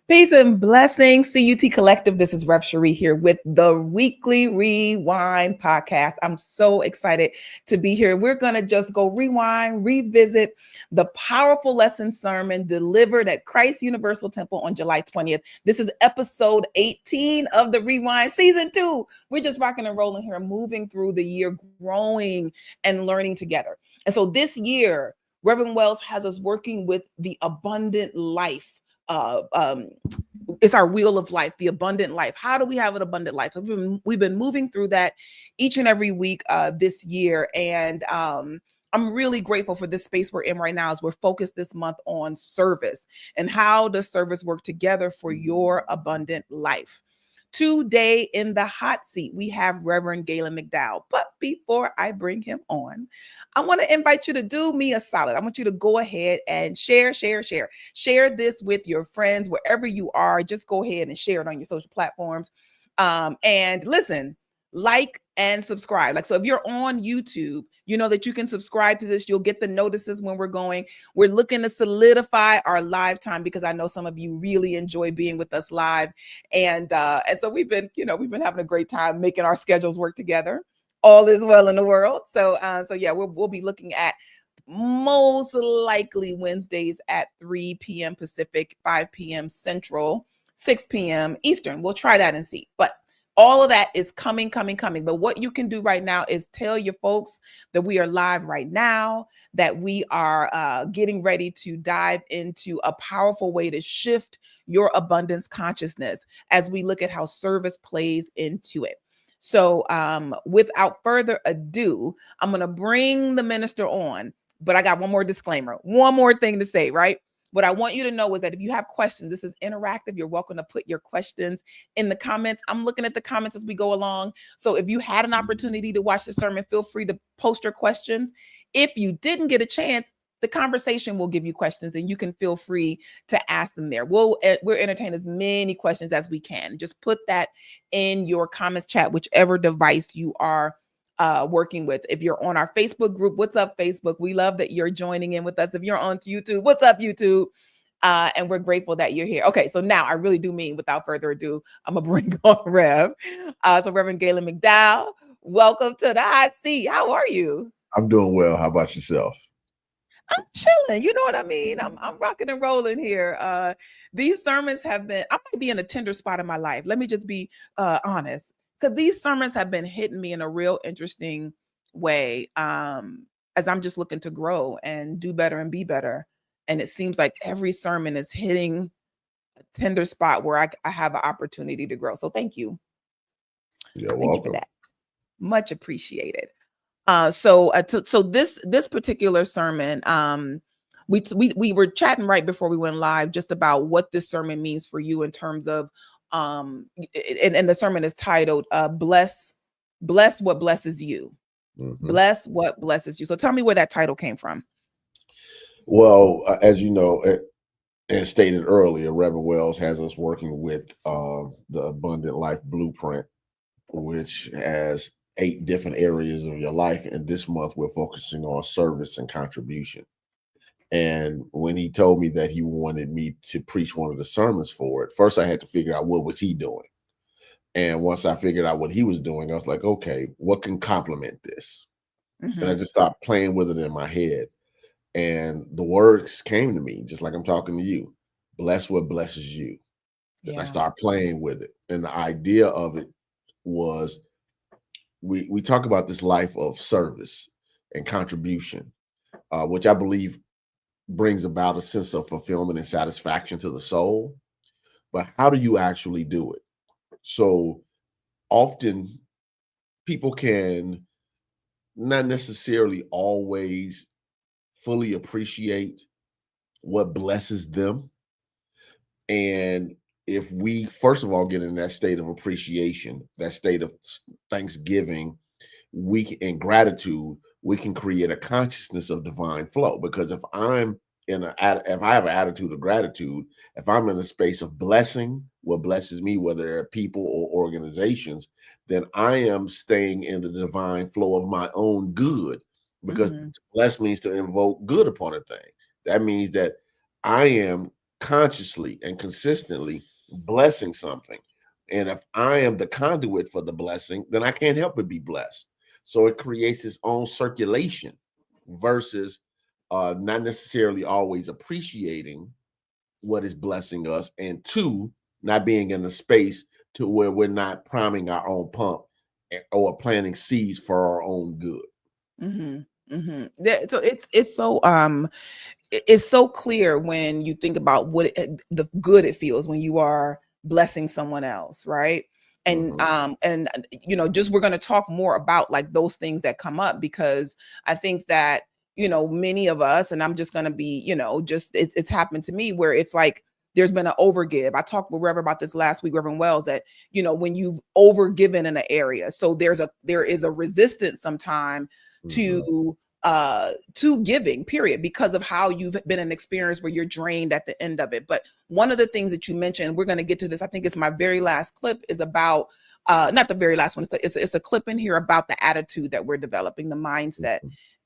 Peace and blessings, CUT Collective. This is Rev Sheree here with the Weekly Rewind podcast. I'm so excited to be here. We're going to just go rewind, revisit the powerful lesson sermon delivered at Christ Universal Temple on July 20th. This is episode 18 of the Rewind season 2. We're just rocking and rolling here, moving through the year, growing and learning together. And so this year, Reverend Wells has us working with the abundant life. It's our wheel of life, the abundant life. How do we have an abundant life? So we've been moving through that each and every week this year. And I'm really grateful for this space we're in right now as we're focused this month on service and how does service work together for your abundant life. Today in the hot seat, we have Reverend Gaylon McDowell. But before I bring him on, I want to invite you to do me a solid. I want you to go ahead and share this with your friends, wherever you are. Just go ahead and share it on your social platforms. And listen, like and subscribe. So if you're on YouTube, you know that you can subscribe to this. You'll get the notices when we're going. We're looking to solidify our live time because I know some of you really enjoy being with us live. And so we've been having a great time making our schedules work together. All is well in the world. So yeah, we'll be looking at most likely Wednesdays at 3 p.m. Pacific, 5 p.m. Central, 6 p.m. Eastern. We'll try that and see. But all of that is coming. But what you can do right now is tell your folks that we are live right now, that we are getting ready to dive into a powerful way to shift your abundance consciousness as we look at how service plays into it. So without further ado, I'm going to bring the minister on, but I got one more disclaimer, one more thing to say, right? What I want you to know is that if you have questions, this is interactive. You're welcome to put your questions in the comments. I'm looking at the comments as we go along. So if you had an opportunity to watch the sermon, feel free to post your questions. If you didn't get a chance, the conversation will give you questions and you can feel free to ask them there. We'll entertain as many questions as we can. Just put that in your comments chat, whichever device you are working with. If you're on our Facebook group, what's up, Facebook? We love that you're joining in with us. If you're on YouTube, what's up, YouTube? And we're grateful that you're here. Okay, so now I really do mean, without further ado, I'm gonna bring on Rev. So Reverend Gaylon McDowell, welcome to the hot seat. How are you? I'm doing well. How about yourself? I'm chilling. You know what I mean? I'm rocking and rolling here. These sermons have been, I might be in a tender spot in my life. Let me just be honest. Because these sermons have been hitting me in a real interesting way as I'm just looking to grow and do better and be better. And it seems like every sermon is hitting a tender spot where I have an opportunity to grow. So thank you. You're Thank welcome. you for that. Much appreciated. So this particular sermon, we were chatting right before we went live just about what this sermon means for you in terms of and the sermon is titled bless what blesses you. Mm-hmm. Bless what blesses you. So tell me where that title came from. Well, as you know, as stated earlier, Reverend Wells has us working with the Abundant Life Blueprint, which has 8 different areas of your life. And this month we're focusing on service and contribution. And when he told me that he wanted me to preach one of the sermons for it, first I had to figure out what was he doing. And once I figured out what he was doing, I was like, okay, what can complement this? Mm-hmm. And I just started playing with it in my head. And the words came to me, just like I'm talking to you. Bless what blesses you. Yeah. And I started playing with it. And the idea of it was we talk about this life of service and contribution, which I believe brings about a sense of fulfillment and satisfaction to the soul. But how do you actually do it? So often people can not necessarily always fully appreciate what blesses them. And if we, first of all, get in that state of appreciation, that state of thanksgiving, and gratitude, we can create a consciousness of divine flow. Because if I'm if I have an attitude of gratitude, if I'm in a space of blessing, what blesses me, whether they're people or organizations, then I am staying in the divine flow of my own good. Because to bless means to invoke good upon a thing. That means that I am consciously and consistently blessing something. And if I am the conduit for the blessing, then I can't help but be blessed. So it creates its own circulation versus not necessarily always appreciating what is blessing us, and two, not being in the space to where we're not priming our own pump or planting seeds for our own good. So it's so clear when you think about the good it feels when you are blessing someone else, right? And just we're going to talk more about like those things that come up, because I think that many of us, and I'm just going to be just it's happened to me where it's like there's been an overgive. I talked with Reverend about this last week, Reverend Wells, that when you've overgiven in an area, so there is a resistance sometime to giving, period, because of how you've been an experience where you're drained at the end of it. But one of the things that you mentioned, we're going to get to this, I think it's my very last clip, is about not the very last one, it's a clip in here about the attitude that we're developing, the mindset.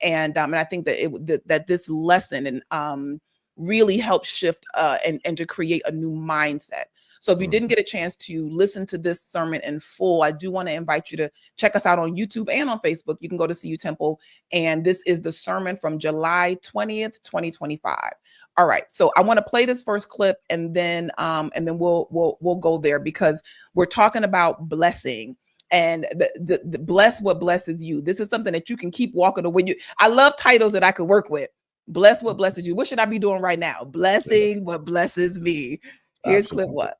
And I think that that this lesson and really helps shift and to create a new mindset. So if you didn't get a chance to listen to this sermon in full, I do want to invite you to check us out on YouTube and on Facebook. You can go to CU Temple, and this is the sermon from July 20th, 2025. All right. So I want to play this first clip, and then we'll go there, because we're talking about blessing. And the bless what blesses you. This is something that you can keep walking away. I love titles that I could work with. Bless what blesses you. What should I be doing right now? Blessing what blesses me. Here's clip one.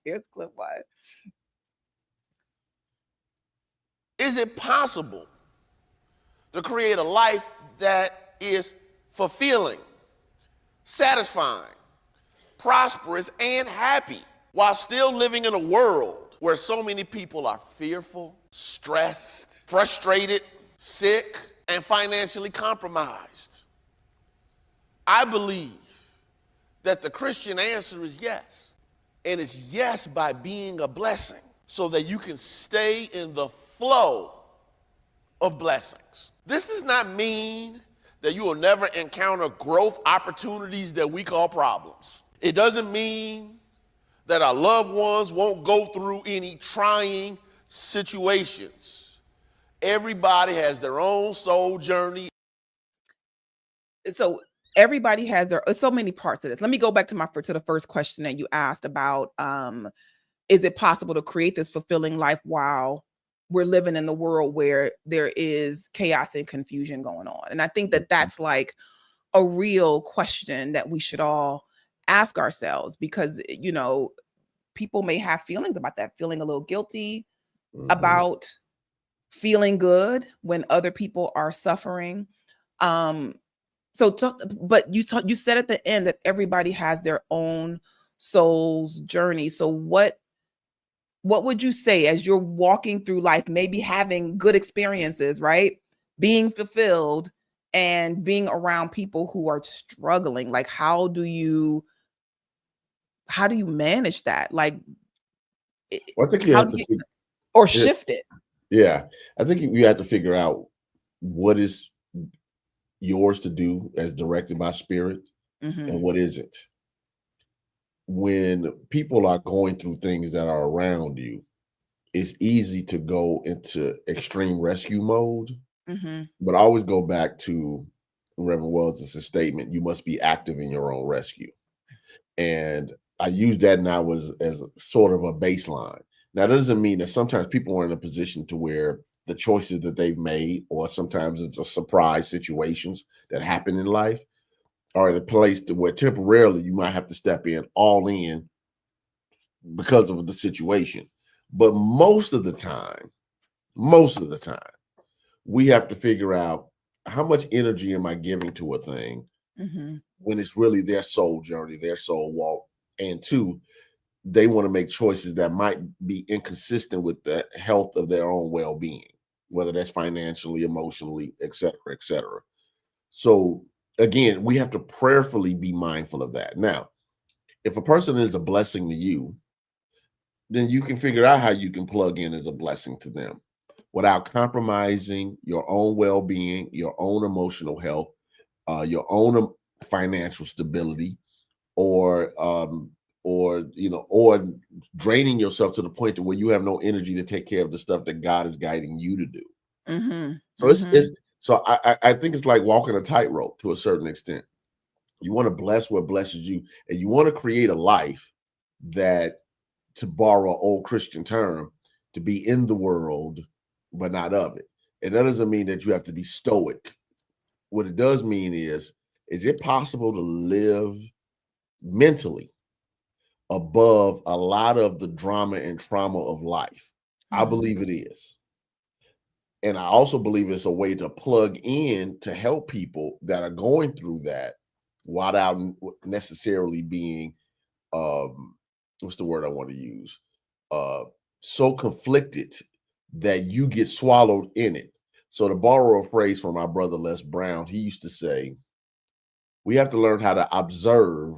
Here's clip one. Is it possible to create a life that is fulfilling, satisfying, prosperous, and happy while still living in a world where so many people are fearful, stressed, frustrated, sick, and financially compromised? I believe that the Christian answer is yes. And it's yes by being a blessing so that you can stay in the flow of blessings. This does not mean that you will never encounter growth opportunities that we call problems. It doesn't mean that our loved ones won't go through any trying situations. Everybody has their own soul journey. So everybody has so many parts of this. Let me go back to the first question that you asked about, is it possible to create this fulfilling life while we're living in the world where there is chaos and confusion going on? And I think that that's like a real question that we should all ask ourselves, because, people may have feelings about that, feeling a little guilty about feeling good when other people are suffering. But you said at the end that everybody has their own soul's journey. So what would you say as you're walking through life, maybe having good experiences, right? Being fulfilled and being around people who are struggling? Like, how do you manage that? Like, Well, I think you how have do to you, or shift it? Yeah, I think you have to figure out what is yours to do as directed by spirit and what isn't. When people are going through things that are around you, it's easy to go into extreme rescue mode. But I always go back to Reverend Wells' statement: you must be active in your own rescue. And I use that now as sort of a baseline. Now, that doesn't mean that sometimes people are in a position to where the choices that they've made, or sometimes it's a surprise situations that happen in life, are in a place to where temporarily you might have to step in all in because of the situation. But most of the time, we have to figure out how much energy am I giving to a thing when it's really their soul journey, their soul walk. And two, they want to make choices that might be inconsistent with the health of their own well-being, whether that's financially, emotionally, et cetera, et cetera. So again, we have to prayerfully be mindful of that. Now, if a person is a blessing to you, then you can figure out how you can plug in as a blessing to them without compromising your own well-being, your own emotional health, your own financial stability, or or draining yourself to the point to where you have no energy to take care of the stuff that God is guiding you to do. So I think it's like walking a tightrope to a certain extent. You want to bless what blesses you, and you want to create a life that, to borrow an old Christian term, to be in the world but not of it. And that doesn't mean that you have to be stoic. What it does mean is it possible to live mentally above a lot of the drama and trauma of life? I believe it is. And I also believe it's a way to plug in to help people that are going through that without necessarily being, what's the word I want to use? So conflicted that you get swallowed in it. So to borrow a phrase from my brother Les Brown, he used to say, we have to learn how to observe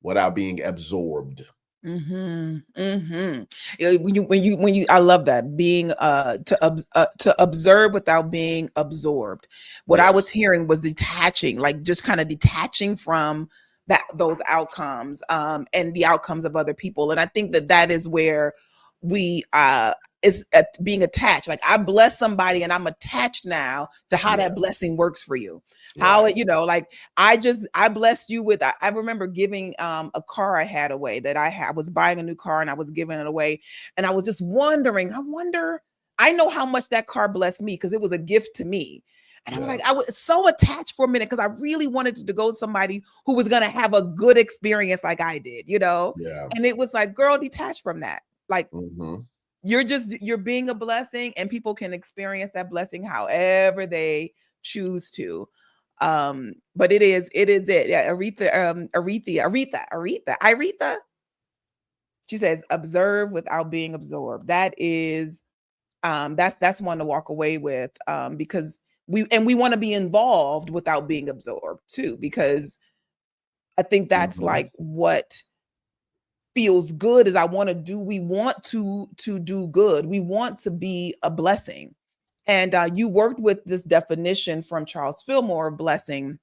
without being absorbed. When you, I love that, being to observe without being absorbed. What I was hearing was detaching, like just kind of detaching from those outcomes, and the outcomes of other people. And I think that is where we is being attached. Like I bless somebody and I'm attached now to how that blessing works for you. How it, like I blessed you with, I remember giving a car I had away that I was buying a new car and I was giving it away. And I was just wondering, I know how much that car blessed me because it was a gift to me. And I was like, I was so attached for a minute because I really wanted to go to somebody who was going to have a good experience like I did, And it was like, girl, detach from that. Like, you're being a blessing, and people can experience that blessing however they choose to. But it is it. Yeah, Aretha. She says, observe without being absorbed. That is, that's one to walk away with, because we want to be involved without being absorbed too, because I think that's like what feels good is we want to do good. We want to be a blessing. And you worked with this definition from Charles Fillmore of blessing,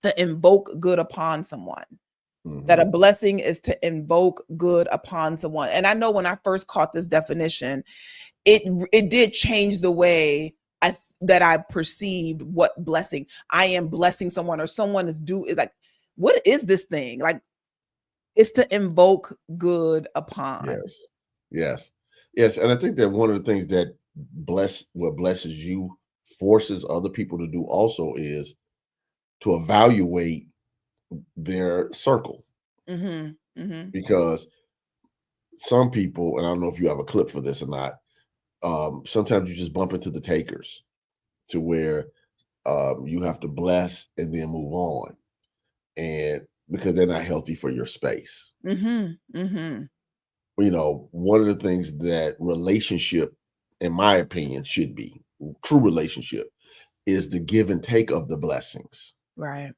to invoke good upon someone. That a blessing is to invoke good upon someone. And I know when I first caught this definition, it did change the way that I perceived what blessing. I am blessing someone, or someone is like, what is this thing? Like, it's to invoke good upon. Yes. And I think that one of the things that what blesses you forces other people to do also is to evaluate their circle. Because some people, and I don't know if you have a clip for this or not, sometimes you just bump into the takers to where you have to bless and then move on. And because they're not healthy for your space. One of the things that relationship, in my opinion, should be, true relationship, is the give and take of the blessings. Right.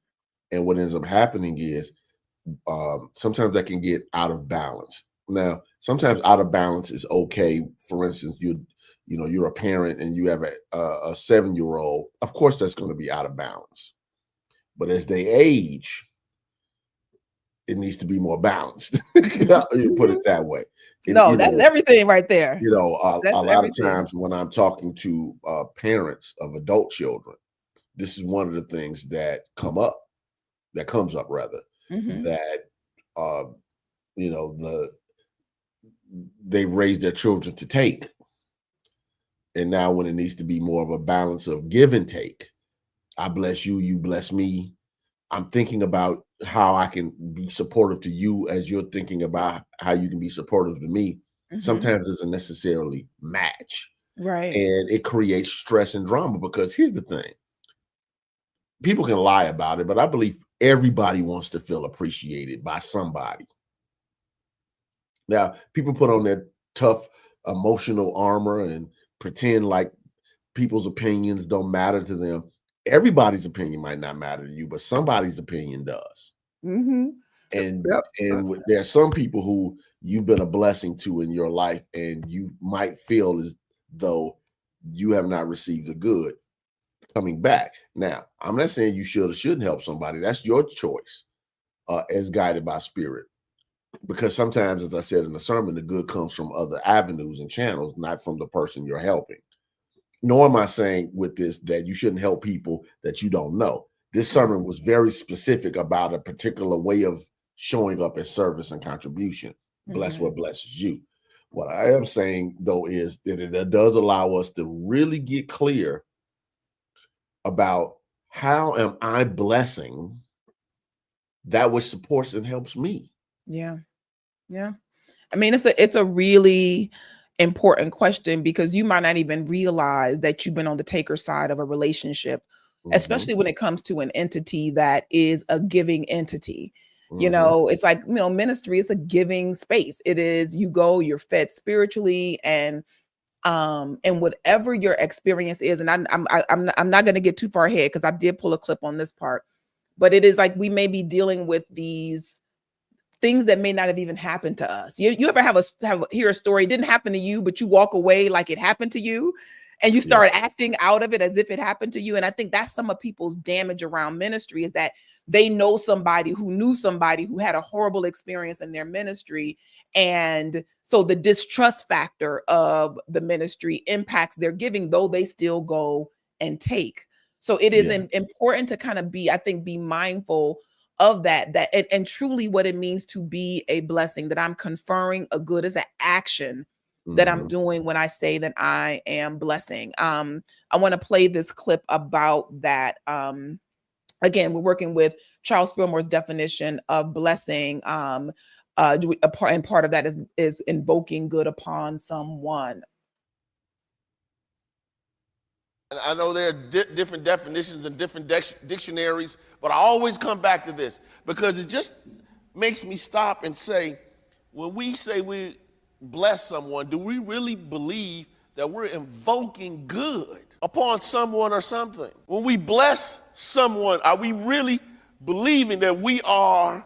And what ends up happening is sometimes that can get out of balance. Now, sometimes out of balance is okay. For instance, you're a parent and you have a 7-year-old. Of course, that's going to be out of balance. But as they age, it needs to be more balanced. You put it that way. And, that's everything right there. A lot of times when I'm talking to parents of adult children, this is one of the things that comes up rather, that they've raised their children to take. And now when it needs to be more of a balance of give and take, I bless you, you bless me. I'm thinking about how I can be supportive to you as you're thinking about how you can be supportive to me. Sometimes it doesn't necessarily match. Right. And it creates stress and drama, because here's the thing. People can lie about it, but I believe everybody wants to feel appreciated by somebody. Now, people put on their tough emotional armor and pretend like people's opinions don't matter to them. Everybody's opinion might not matter to you, but somebody's opinion does. And there are some people who you've been a blessing to in your life, and you might feel as though you have not received the good coming back. Now, I'm not saying you should or shouldn't help somebody. That's your choice. as guided by spirit. Because sometimes, as I said in the sermon, the good comes from other avenues and channels, not from the person you're helping. Nor am I saying with this that you shouldn't help people that you don't know. This sermon was very specific about a particular way of showing up as service and contribution. Bless what blesses you. What I am saying, though, is that it does allow us to really get clear about how am I blessing that which supports and helps me. Yeah. Yeah. I mean, it's a really important question, because you might not even realize that you've been on the taker side of a relationship, especially when it comes to an entity that is a giving entity. You know, it's like, you know, ministry is a giving space. It is, you go, you're fed spiritually, and whatever your experience is, and I'm not going to get too far ahead, because I did pull a clip on this part, but it is like we may be dealing with these things that may not have even happened to us. You ever hear a story, it didn't happen to you, but you walk away like it happened to you, and you start acting out of it as if it happened to you. And I think that's some of people's damage around ministry, is that they know somebody who knew somebody who had a horrible experience in their ministry. And so the distrust factor of the ministry impacts their giving, though they still go and take. So it is important to kind of be mindful of that and truly what it means to be a blessing, that I'm conferring a good as an action that I'm doing when I say that I am blessing. I want to play this clip about that. Again, we're working with Charles Fillmore's definition of blessing. And part of that is invoking good upon someone. And I know there are different definitions and different dictionaries, but I always come back to this, because it just makes me stop and say, when we say we bless someone, do we really believe that we're invoking good upon someone or something? When we bless someone, are we really believing that we are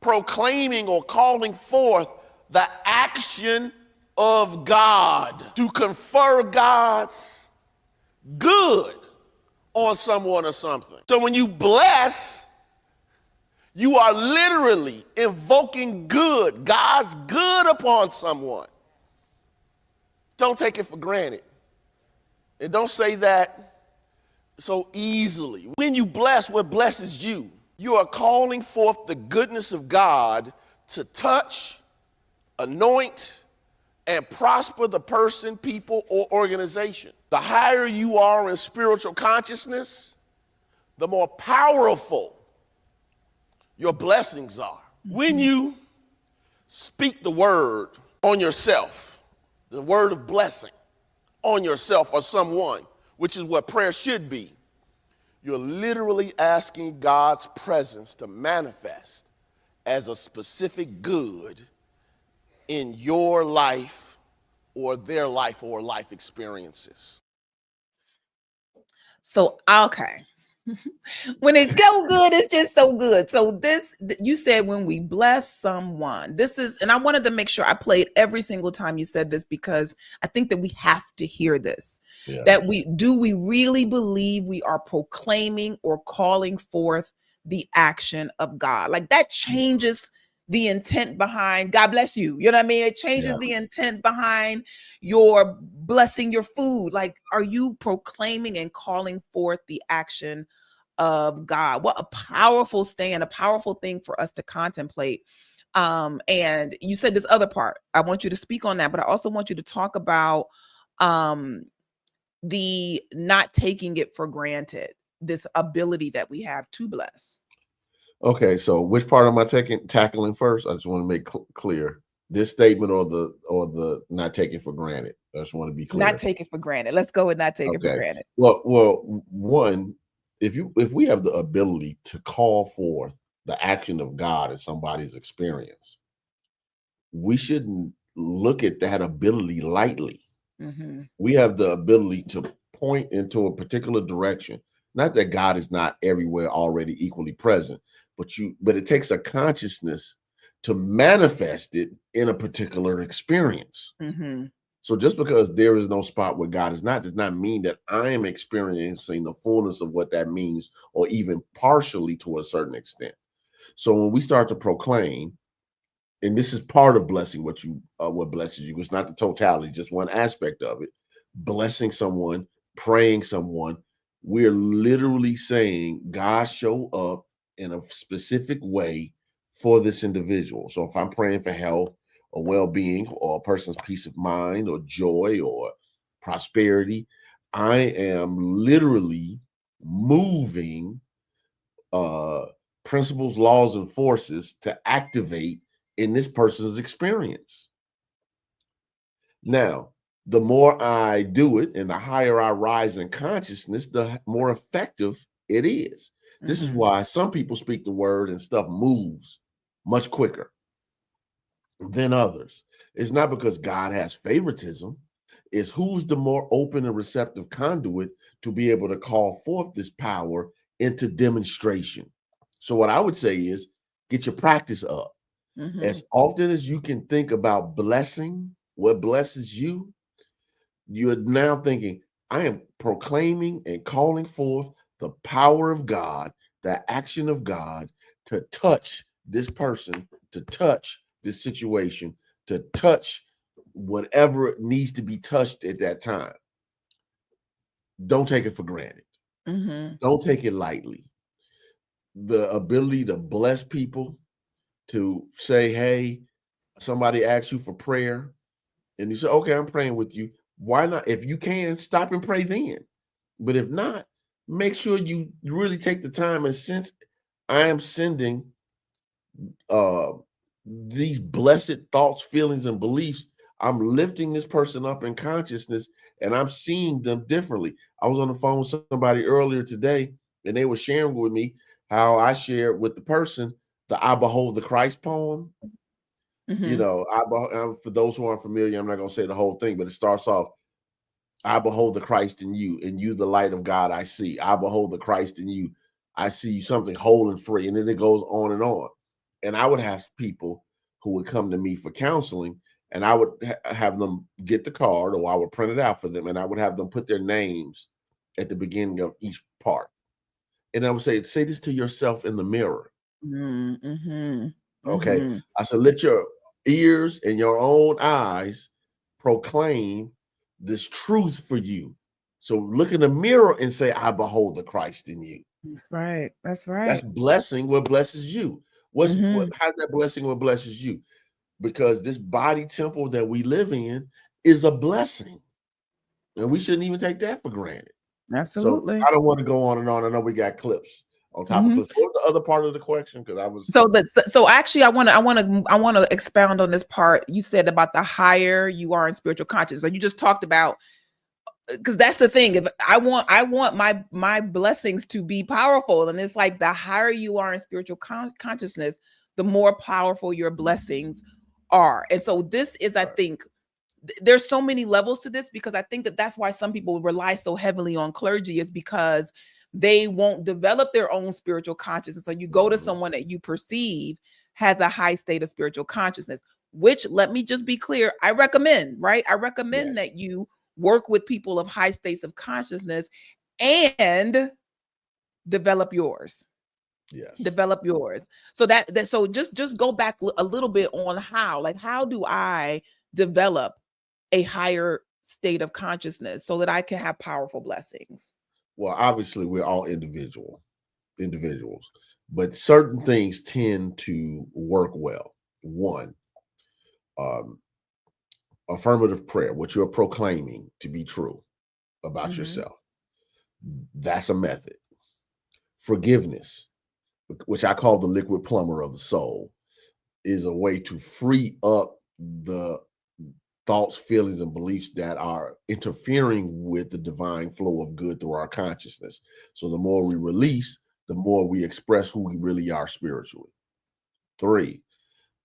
proclaiming or calling forth the action of God to confer God's good on someone or something? So when you bless, you are literally invoking good, God's good upon someone. Don't take it for granted. And don't say that so easily. When you bless what blesses you, you are calling forth the goodness of God to touch, anoint, and prosper the person, people, or organization. The higher you are in spiritual consciousness, the more powerful your blessings are. When you speak the word on yourself, the word of blessing on yourself or someone, which is what prayer should be, you're literally asking God's presence to manifest as a specific good in your life or their life or life experiences. So, okay. When it's so good, it's just so good. So this, you said when we bless someone, this is, and I wanted to make sure I played every single time you said this, because I think that we have to hear this, that we really believe we are proclaiming or calling forth the action of God. Like that changes the intent behind God bless you. You know what I mean? It changes the intent behind your blessing your food. Like, are you proclaiming and calling forth the action of God? What a powerful stand, a powerful thing for us to contemplate. And you said this other part. I want you to speak on that, but I also want you to talk about the not taking it for granted, this ability that we have to bless. Okay, so which part am I tackling first? I just want to make clear this statement or the not taking for granted. I just want to be clear. Not taking for granted. Let's go with not taking for granted. Well, one, if we have the ability to call forth the action of God in somebody's experience, we shouldn't look at that ability lightly. We have the ability to point into a particular direction. Not that God is not everywhere already equally present, but it takes a consciousness to manifest it in a particular experience. So just because there is no spot where God is not, does not mean that I am experiencing the fullness of what that means, or even partially to a certain extent. So when we start to proclaim, and this is part of blessing what blesses you. It's not the totality, just one aspect of it. Blessing someone, praying someone, we're literally saying, God, show up in a specific way for this individual. So if I'm praying for health or well-being or a person's peace of mind or joy or prosperity, I am literally moving principles, laws, and forces to activate in this person's experience. Now, the more I do it and the higher I rise in consciousness, the more effective it is. This is why some people speak the word and stuff moves much quicker than others. It's not because God has favoritism. It's who's the more open and receptive conduit to be able to call forth this power into demonstration. So what I would say is get your practice up. As often as you can think about blessing, what blesses you, you're now thinking, I am proclaiming and calling forth the power of God, the action of God to touch this person, to touch this situation, to touch whatever needs to be touched at that time. Don't take it for granted. Don't take it lightly. The ability to bless people, to say, hey, somebody asks you for prayer, and you say, okay, I'm praying with you. Why not? If you can, stop and pray then. But if not, make sure you really take the time. And since I am sending these blessed thoughts, feelings, and beliefs, I'm lifting this person up in consciousness and I'm seeing them differently. I was on the phone with somebody earlier today, and they were sharing with me how I shared with the person the I Behold the Christ poem. You know, for those who aren't familiar, I'm not going to say the whole thing, but it starts off, I behold the Christ in you the light of God I see. I behold the Christ in you. I see something whole and free. And then it goes on and on. And I would have people who would come to me for counseling, and I would have them get the card, or I would print it out for them, and I would have them put their names at the beginning of each part. And I would say this to yourself in the mirror. Okay. I said, let your ears and your own eyes proclaim this truth for you. So look in the mirror and say, I behold the Christ in you. That's right. That's That's right. blessing what blesses you. How's that blessing what blesses you? Because this body temple that we live in is a blessing. And we shouldn't even take that for granted. So Absolutely. I don't want to go on and on. I know we got clips on top of clips. What was the other part of the question? Because I was so actually I want to expound on this part. You said about the higher you are in spiritual consciousness. So you just talked about, because that's the thing. If I want my blessings to be powerful, and it's like the higher you are in spiritual consciousness, the more powerful your blessings are. And so this is, I think, there's so many levels to this, because I think that's why some people rely so heavily on clergy, is because they won't develop their own spiritual consciousness. So you go to someone that you perceive has a high state of spiritual consciousness, which, let me just be clear, I recommend, right? I recommend that you work with people of high states of consciousness and develop yours. Develop yours. So so just go back a little bit on how do I develop a higher state of consciousness so that I can have powerful blessings? Well, obviously we're all individuals, but certain things tend to work well. One, affirmative prayer, what you're proclaiming to be true about yourself. That's a method. Forgiveness, which I call the liquid plumber of the soul, is a way to free up the thoughts, feelings, and beliefs that are interfering with the divine flow of good through our consciousness. So the more we release, the more we express who we really are spiritually. 3,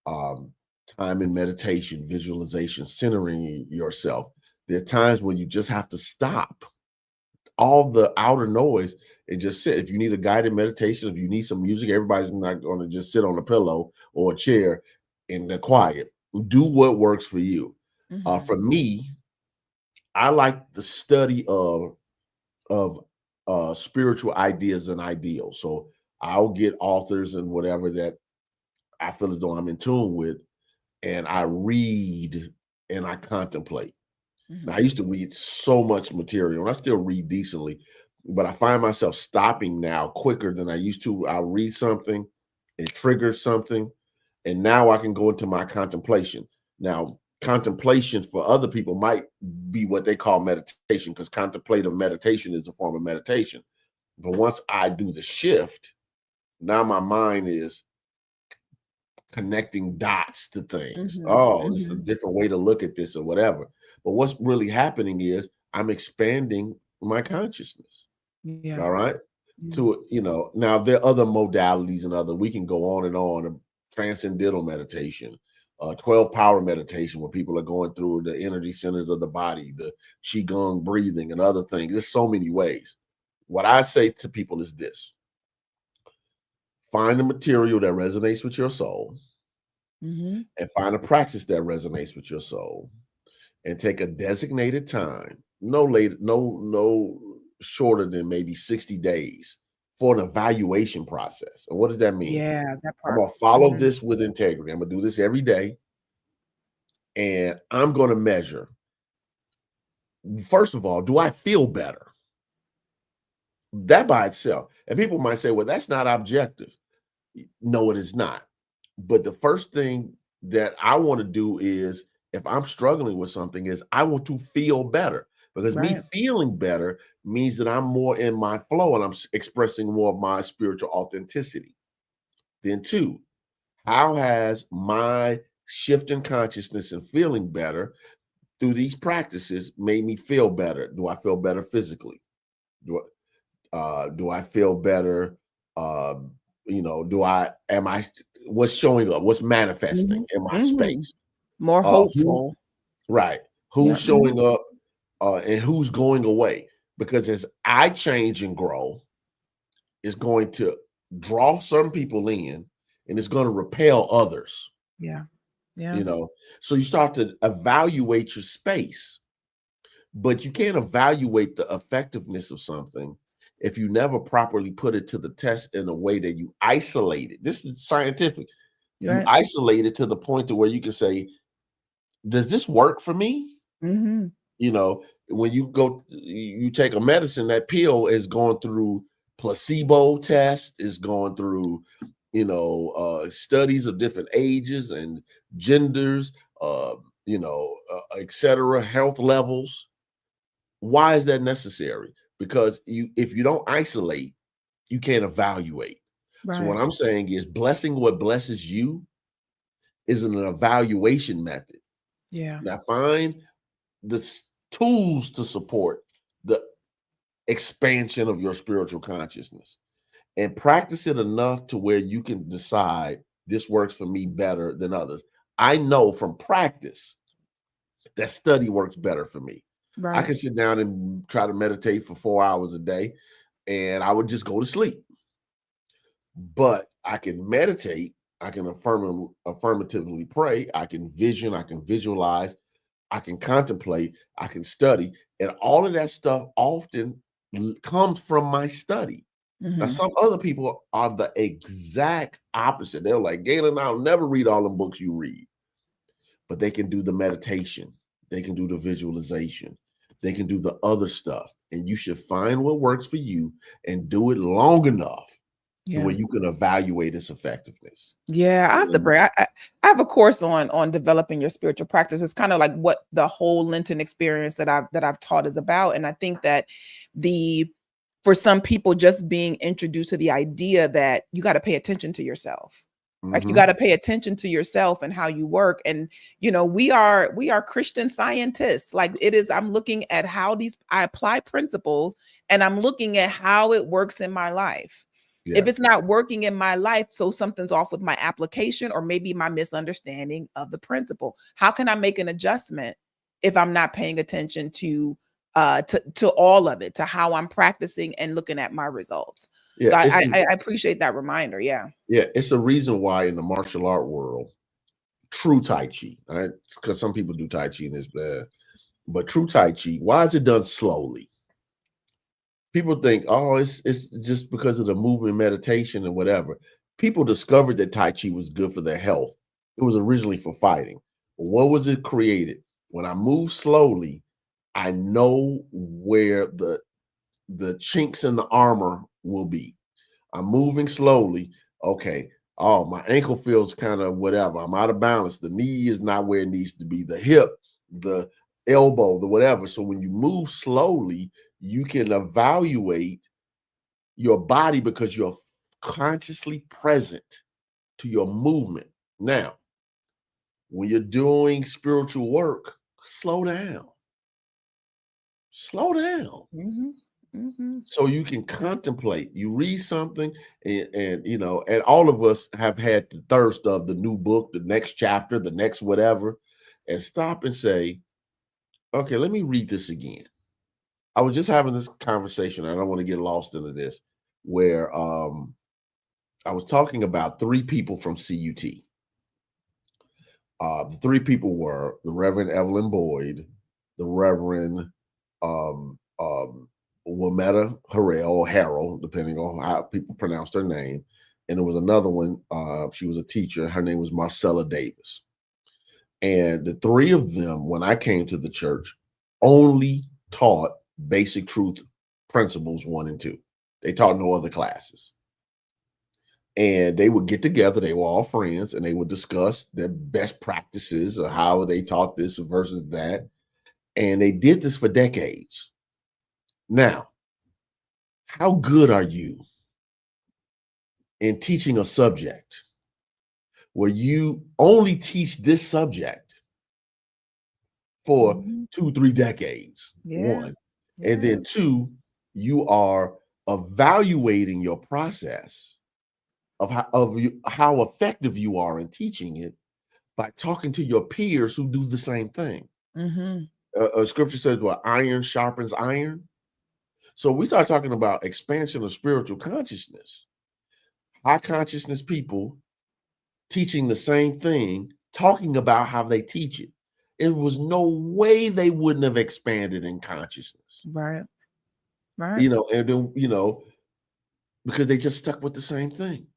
time in meditation, visualization, centering yourself. There are times when you just have to stop all the outer noise and just sit. If you need a guided meditation, if you need some music, everybody's not going to just sit on a pillow or a chair in the quiet. Do what works for you. For me, I like the study of spiritual ideas and ideals. So I'll get authors and whatever that I feel as though I'm in tune with, and I read and I contemplate. Now, I used to read so much material, and I still read decently, but I find myself stopping now quicker than I used to. I'll read something, it triggers something, and now I can go into my contemplation. Now, contemplation for other people might be what they call meditation, because contemplative meditation is a form of meditation. But once I do the shift, now my mind is connecting dots to things. Oh, this is a different way to look at this or whatever. But what's really happening is I'm expanding my consciousness. Yeah. All right. To, now there are other modalities and other, we can go on and on. Transcendental meditation, 12 power meditation, where people are going through the energy centers of the body, the Qigong breathing and other things. There's so many ways. What I say to people is this: find a material that resonates with your soul, and find a practice that resonates with your soul, and take a designated time, no shorter than maybe 60 days, for an evaluation process. And what does that mean? Yeah, that I'm part. gonna follow this with integrity. I'm gonna do this every day, and I'm gonna measure. First of all, do I feel better? That by itself. And people might say, well, that's not objective. No, it is not. But the first thing that I want to do is, if I'm struggling with something, is I want to feel better, because me feeling better means that I'm more in my flow and I'm expressing more of my spiritual authenticity. Then two, how has my shift in consciousness and feeling better through these practices made me feel better? Do I feel better physically? Do I feel better? What's showing up? What's manifesting in my space? More hopeful. Right. Who's showing up and who's going away? Because as I change and grow, it's going to draw some people in, and it's going to repel others. Yeah. So you start to evaluate your space, but you can't evaluate the effectiveness of something if you never properly put it to the test in a way that you isolate it. This is scientific. You isolate it to the point to where you can say, does this work for me? When you take a medicine, that pill is going through placebo test, is going through, studies of different ages and genders, et cetera, health levels. Why is that necessary? Because if you don't isolate, you can't evaluate. So what I'm saying is, blessing what blesses you is an evaluation method. Yeah. Now find the tools to support the expansion of your spiritual consciousness, and practice it enough to where you can decide, this works for me better than others. I know from practice that study works better for me. I can sit down and try to meditate for 4 hours a day, and I would just go to sleep. But I can meditate, I can affirmatively pray, I can vision, I can visualize, I can contemplate, I can study, and all of that stuff often comes from my study. Now, some other people are the exact opposite. They're like, Gaylon, I'll never read all the books you read, but they can do the meditation, they can do the visualization, they can do the other stuff. And you should find what works for you and do it long enough to where you can evaluate its effectiveness. Yeah, I have to bring. I have a course on developing your spiritual practice. It's kind of like what the whole Lenten experience that I've taught is about. And I think that for some people, just being introduced to the idea that you got to pay attention to yourself. Like you got to pay attention to yourself and how you work. And, we are Christian scientists. Like it is, I'm looking at how I apply principles, and I'm looking at how it works in my life. If it's not working in my life, so something's off with my application, or maybe my misunderstanding of the principle. How can I make an adjustment if I'm not paying attention to all of it, to how I'm practicing and looking at my results? So I appreciate that reminder. Yeah. Yeah, it's a reason why in the martial art world, true Tai Chi, right? Because some people do Tai Chi and it's bad, but true Tai Chi, why is it done slowly? people think, oh, it's just because of the movement, meditation, and whatever. People discovered that Tai Chi was good for their health. It was originally for fighting. What was it created? When I move slowly, I know where the chinks in the armor will be. I'm moving slowly. Okay. Oh, my ankle feels kind of whatever. I'm out of balance. The knee is not where it needs to be. The hip, the elbow, the whatever. So when you move slowly, you can evaluate your body because you're consciously present to your movement. Now, when you're doing spiritual work, slow down. Slow down. Mm-hmm. Mm-hmm. So you can contemplate. You read something, and you know, and all of us have had the thirst of the new book, the next chapter, the next whatever, and stop and say, okay, let me read this again. I was just having this conversation. I don't want to get lost into this, where I was talking about 3 people from CUT. The 3 people were the Reverend Evelyn Boyd, the Reverend Wametta Harrell, or Harrell, depending on how people pronounce their name. And there was another one. She was a teacher. Her name was Marcella Davis. And the 3 of them, when I came to the church, only taught basic truth principles 1 and 2. They taught no other classes. And they would get together. They were all friends, and they would discuss their best practices or how they taught this versus that. And they did this for decades. Now, how good are you in teaching a subject where you only teach this subject for 2-3 decades? Yeah. 1. And then 2, you are evaluating your process of how effective you are in teaching it by talking to your peers who do the same thing. Scripture says, "What iron sharpens iron." So we start talking about expansion of spiritual consciousness. High consciousness people teaching the same thing, talking about how they teach it. It was no way they wouldn't have expanded in consciousness. Right. Right. You know, and then, you know, because they just stuck with the same thing.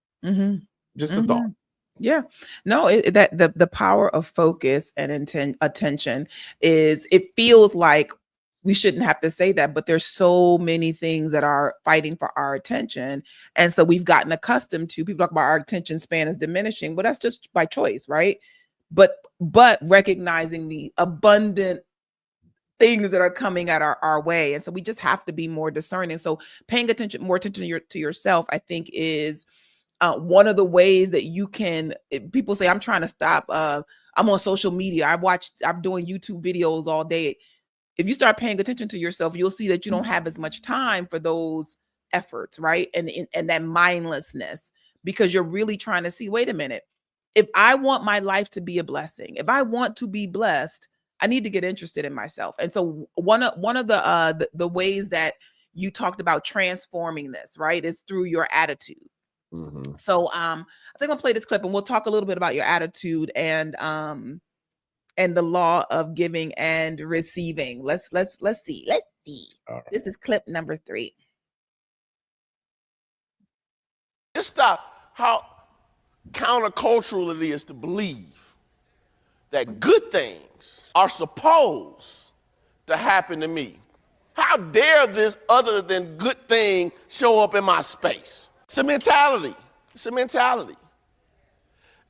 Just a thought. Yeah, no, that the power of focus and attention is, it feels like we shouldn't have to say that, but there's so many things that are fighting for our attention. And so we've gotten accustomed to, people talk about our attention span is diminishing, but that's just by choice, right? But recognizing the abundant things that are coming at our way. And so we just have to be more discerning. So paying more attention to yourself, I think, is one of the ways that you can. People say, I'm trying to stop. I'm on social media. I'm doing YouTube videos all day. If you start paying attention to yourself, you'll see that you don't have as much time for those efforts, right? And that mindlessness, because you're really trying to see, wait a minute, if I want my life to be a blessing, if I want to be blessed, I need to get interested in myself. And so one of the ways that you talked about transforming this, right, is through your attitude. So I think I'll play this clip and we'll talk a little bit about your attitude and the law of giving and receiving. Let's see. Right. This is clip number 3. Just stop how countercultural it is to believe that good things are supposed to happen to me. How dare this other than good thing show up in my space? It's a mentality. It's a mentality.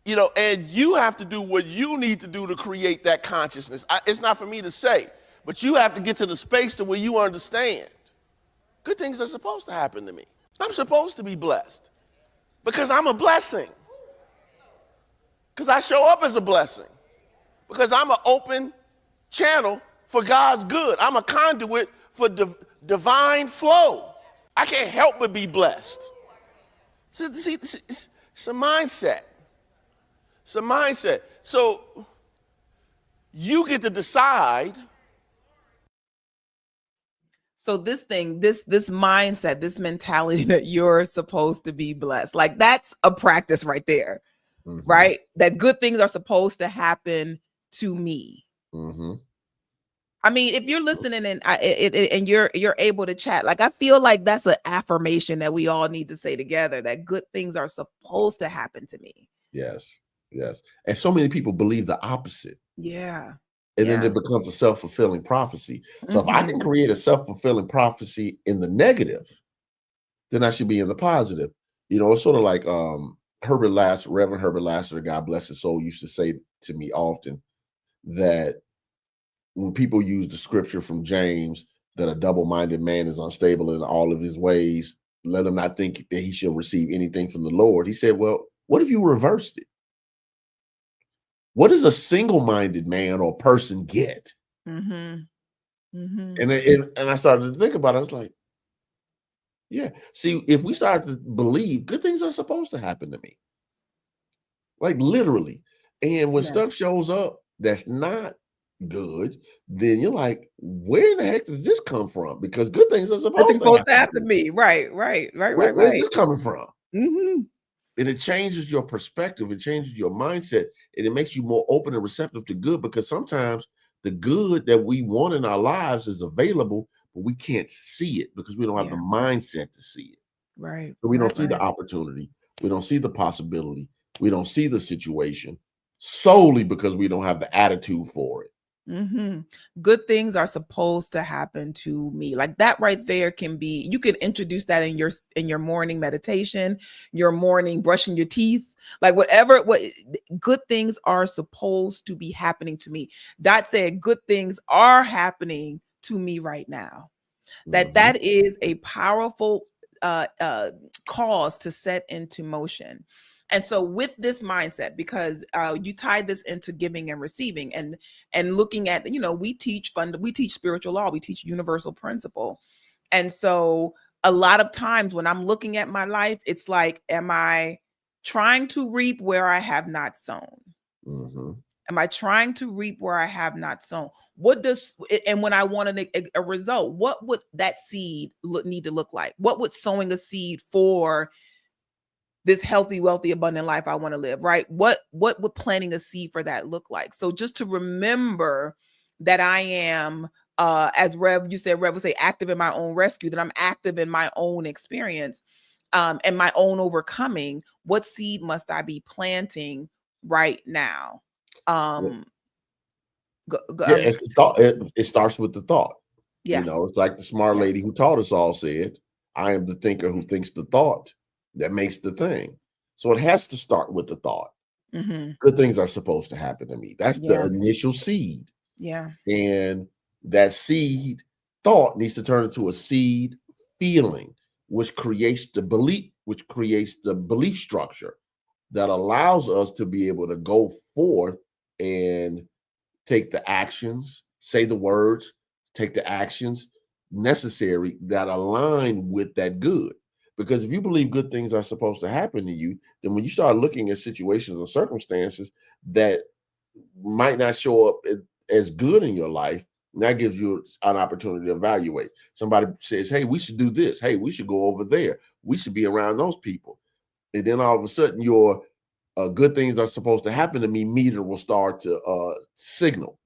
You know, and you have to do what you need to do to create that consciousness. It's not for me to say, but you have to get to the space to where you understand. Good things are supposed to happen to me. I'm supposed to be blessed because I'm a blessing. Because I show up as a blessing. Because I'm an open channel for God's good. I'm a conduit for divine flow. I can't help but be blessed. See, it's a mindset. It's a mindset. So you get to decide. So this mindset, this mentality that you're supposed to be blessed, like that's a practice right there, right? That good things are supposed to happen to me. I mean, if you're listening and and you're able to chat, like I feel like that's an affirmation that we all need to say together, that good things are supposed to happen to me. Yes, yes. And so many people believe the opposite. Yeah. And then Yeah. it becomes a self-fulfilling prophecy. So if I can Mhm. create a self-fulfilling prophecy in the negative, then I should be in the positive. It's sort of like Reverend Herbert Lasseter, God bless his soul, used to say to me often that when people use the scripture from James that a double-minded man is unstable in all of his ways, let him not think that he shall receive anything from the Lord. He said, well, what if you reversed it? What does a single-minded man or person get? Mhm. Mhm. And I started to think about it. I was like, yeah. See, if we start to believe good things are supposed to happen to me, like literally, and when Yeah. stuff shows up that's not good, then you're like, where in the heck does this come from? Because good things are Nothing's supposed to supposed to happen to happen to me. me. Right, right, right, right, Where's right. this coming from? Mhm. And it changes your perspective, it changes your mindset, and it makes you more open and receptive to good, because sometimes the good that we want in our lives is available, but we can't see it because we don't have the Yeah. mindset to see it. Right, So we right, don't see the right. opportunity, we don't see the possibility, we don't see the situation solely because we don't have the attitude for it. Mhm. Good things are supposed to happen to me. Like that right there can be, you can introduce that in your morning meditation, your morning brushing your teeth, like what good things are supposed to be happening to me. Dot said good things are happening to me right now. Mhm. That is a powerful cause to set into motion. And so with this mindset, because you tie this into giving and receiving, and looking at, we teach spiritual law, we teach universal principle. And so a lot of times when I'm looking at my life, it's like, am I trying to reap where I have not sown? Mhm. Am I trying to reap where I have not sown? What does, and when I want a result, what would that seed need to look like? What would sowing a seed for this healthy, wealthy, abundant life I want to live, right? What would planting a seed for that look like? So just to remember that I am, as you said, Rev would say, active in my own rescue, that I'm active in my own experience, and my own overcoming. What seed must I be planting right now? Yeah, Um, go, go, yeah, it's the thought. It starts with the thought. yeah, It's like the smart yeah. lady who taught us all said, I am the thinker who thinks the thought that makes the thing. So it has to start with the thought. Mhm. Good things are supposed to happen to me. That's the Yeah, initial seed. yeah, And that seed thought needs to turn into a seed feeling, which creates the belief structure that allows us to be able to go forth and take the actions, say the words, take the actions necessary that align with that good. Because if you believe good things are supposed to happen to you, then when you start looking at situations or circumstances that might not show up as good in your life, that gives you an opportunity to evaluate. Somebody says, hey, we should do this. Hey, we should go over there. We should be around those people. And then all of a sudden, your good things are supposed to happen to me meter will start to signal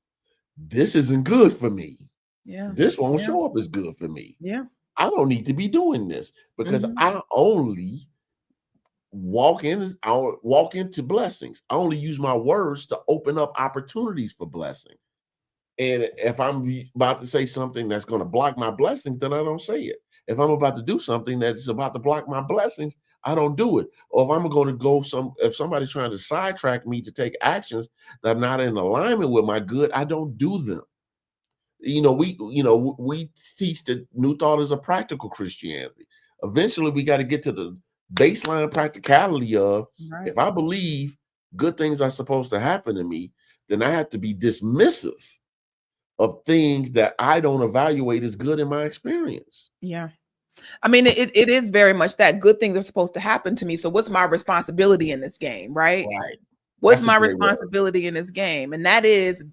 this isn't good for me. yeah, This won't yeah, show up as good for me. yeah. I don't need to be doing this because Mhm. I only I walk into blessings. I only use my words to open up opportunities for blessing. And if I'm about to say something that's going to block my blessings, then I don't say it. If I'm about to do something that's about to block my blessings, I don't do it. Or if I'm going to if somebody's trying to sidetrack me to take actions that are not in alignment with my good, I don't do them. We teach that new thought is a practical Christianity. Eventually, we got to get to the baseline practicality of, Right. if I believe good things are supposed to happen to me, then I have to be dismissive of things that I don't evaluate as good in my experience. Yeah. I mean, it is very much that good things are supposed to happen to me. So what's my responsibility in this game, right? Right. What's That's a my great word. responsibility in this game? And that is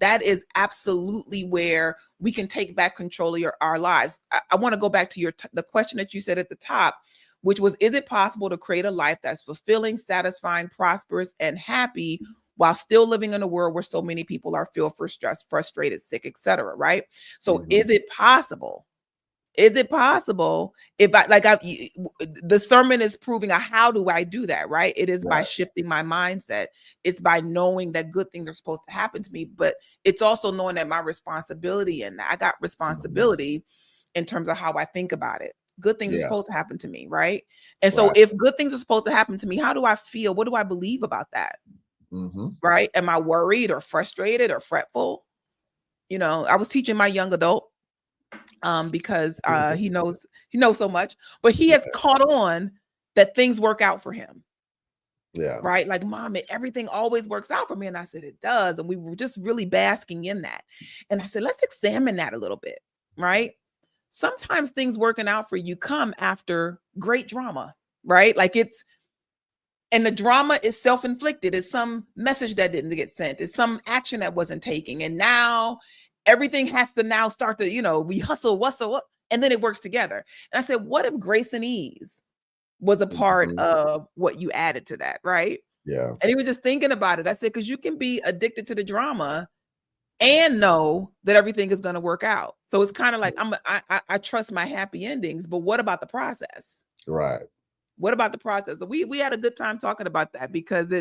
absolutely where we can take back control of our lives. I want to go back to the question that you said at the top, which was, is it possible to create a life that's fulfilling, satisfying, prosperous, and happy while still living in a world where so many people are feel for stress, frustrated, sick, etc. Right? So is it possible? Is it possible if the sermon is proving how do I do that, right? It is by shifting my mindset. It's by knowing that good things are supposed to happen to me, but it's also knowing that my responsibility in that I got responsibility in terms of how I think about it. Good things are supposed to happen to me, right? And so if good things are supposed to happen to me, how do I feel? What do I believe about that? Right? Am I worried or frustrated or fretful? You know, I was teaching my young adult because he knows so much, but he has caught on that things work out for him. Yeah. Right. Like, Mom, everything always works out for me. And I said, it does. And we were just really basking in that. And I said, let's examine that a little bit. Right. Sometimes things working out for you come after great drama. Right. And the drama is self-inflicted. It's some message that didn't get sent. It's some action that wasn't taken. And now everything has to now start to, we hustle, and then it works together. And I said, what if grace and ease was a part of what you added to that, right? Yeah. And he was just thinking about it. I said, because you can be addicted to the drama and know that everything is going to work out. So it's kind of like I trust my happy endings, but what about the process? Right. What about the process? We had a good time talking about that, because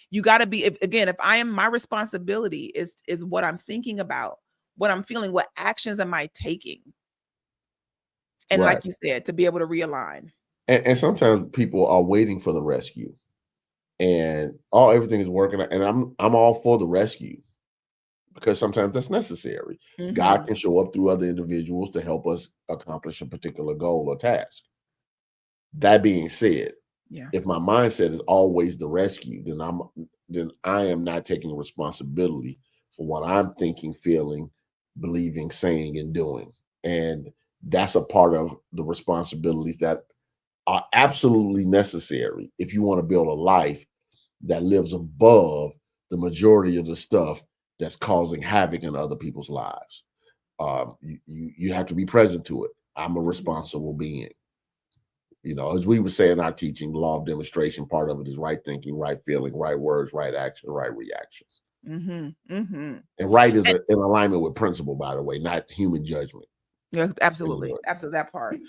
you got to be, if I am, my responsibility is what I'm thinking about, what I'm feeling, what actions am I taking? And like you said, to be able to realign. And sometimes people are waiting for the rescue, and everything is working out, and I'm all for the rescue, because sometimes that's necessary. God can show up through other individuals to help us accomplish a particular goal or task. That being said, if my mindset is always the rescue, then I am not taking responsibility for what I'm thinking, feeling, believing, saying, and doing. And that's a part of the responsibilities that are absolutely necessary if you want to build a life that lives above the majority of the stuff that's causing havoc in other people's lives. You have to be present to it. I'm a responsible being. As we would say in our teaching, law of demonstration, part of it is right thinking, right feeling, right words, right action, right reactions. And right is in alignment with principle, by the way, not human judgment. Yeah, absolutely. Absolutely. That part.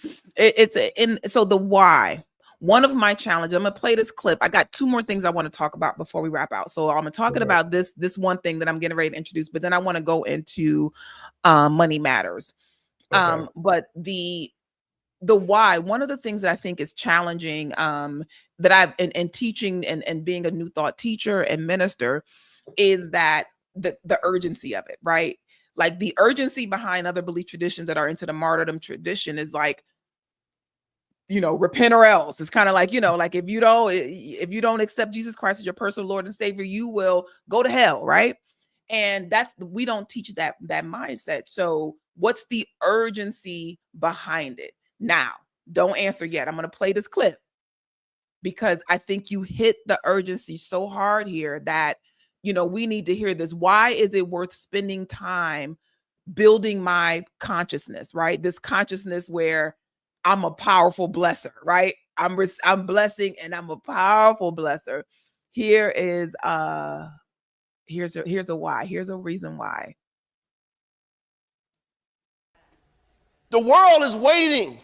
So the why. One of my challenges, I'm going to play this clip. I got two more things I want to talk about before we wrap out. So I'm talking about this one thing that I'm getting ready to introduce, but then I want to go into money matters. But the why, one of the things that I think is challenging that I've in teaching and being a new thought teacher and minister is that the urgency of it, right? Like the urgency behind other belief traditions that are into the martyrdom tradition is like, repent or else. It's kind of like, like if you don't accept Jesus Christ as your personal Lord and Savior, you will go to hell, right? And we don't teach that mindset. So what's the urgency behind it? Now, don't answer yet. I'm going to play this clip because I think you hit the urgency so hard here that, we need to hear this. Why is it worth spending time building my consciousness, right? This consciousness where I'm a powerful blesser, right? I'm blessing and I'm a powerful blesser. Here's a why. Here's a reason why. The world is waiting.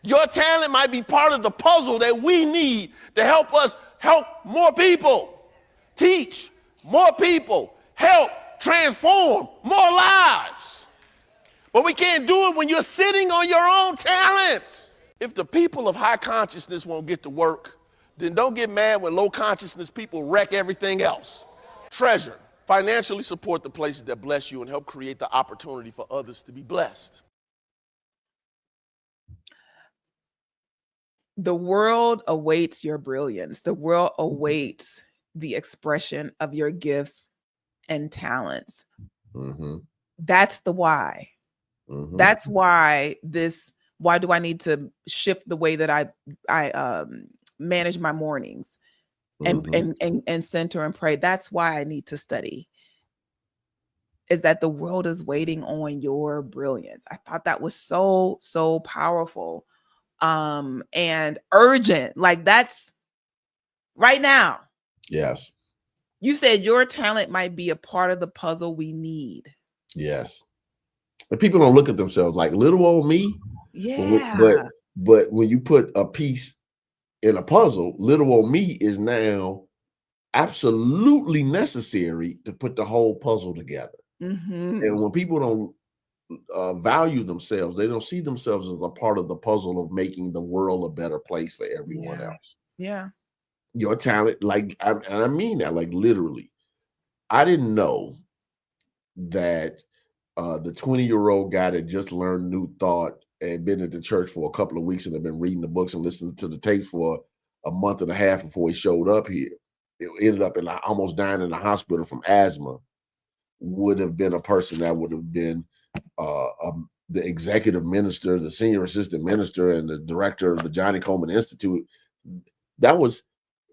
Your talent might be part of the puzzle that we need to help us help more people, teach more people, help transform more lives. But we can't do it when you're sitting on your own talents. If the people of high consciousness won't get to work, then don't get mad when low consciousness people wreck everything else. Treasure, financially support the places that bless you and help create the opportunity for others to be blessed. The world awaits your brilliance. The world awaits the expression of your gifts and talents. That's the why. That's why why do I need to shift the way that I manage my mornings and center and pray? That's why I need to study. Is that the world is waiting on your brilliance. I thought that was so, so powerful. And urgent, like that's right now. Yes. You said your talent might be a part of the puzzle we need. Yes. And people don't look at themselves like little old me. Yeah. But when you put a piece in a puzzle, little old me is now absolutely necessary to put the whole puzzle together. Mm-hmm. And when people don't value themselves, they don't see themselves as a part of the puzzle of making the world a better place for everyone Yeah. else. Yeah. Your talent, like, and I mean that, like, literally. I didn't know that the 20-year-old guy that just learned New Thought and been at the church for a couple of weeks and had been reading the books and listening to the tapes for a month and a half before he showed up here, it ended up in almost dying in the hospital from asthma, would have been a person that would have been the executive minister, the senior assistant minister, and the director of the Johnny Coleman Institute. That was,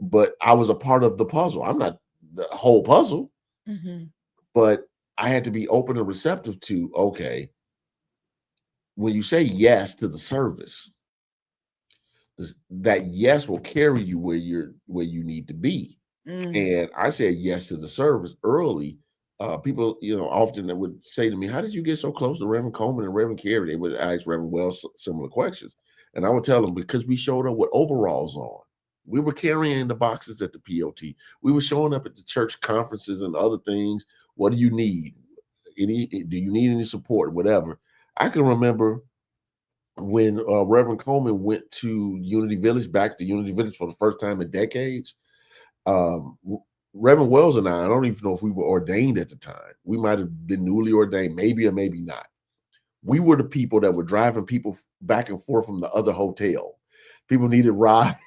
but I was a part of the puzzle. I'm not the whole puzzle, but I had to be open and receptive to, okay, when you say yes to the service, that yes will carry you where you need to be. And I said yes to the service early. People, often that would say to me, "How did you get so close to Reverend Coleman and Reverend Carey?" They would ask Reverend Wells similar questions, and I would tell them, because we showed up with overalls on. We were carrying the boxes at the POT. We were showing up at the church conferences and other things. What do you need? Do you need any support? Whatever. I can remember when Reverend Coleman went to Unity Village, back to Unity Village for the first time in decades. Reverend Wells and I don't even know if we were ordained at the time. We might have been newly ordained, maybe or maybe not. We were the people that were driving people back and forth from the other hotel. People needed rides.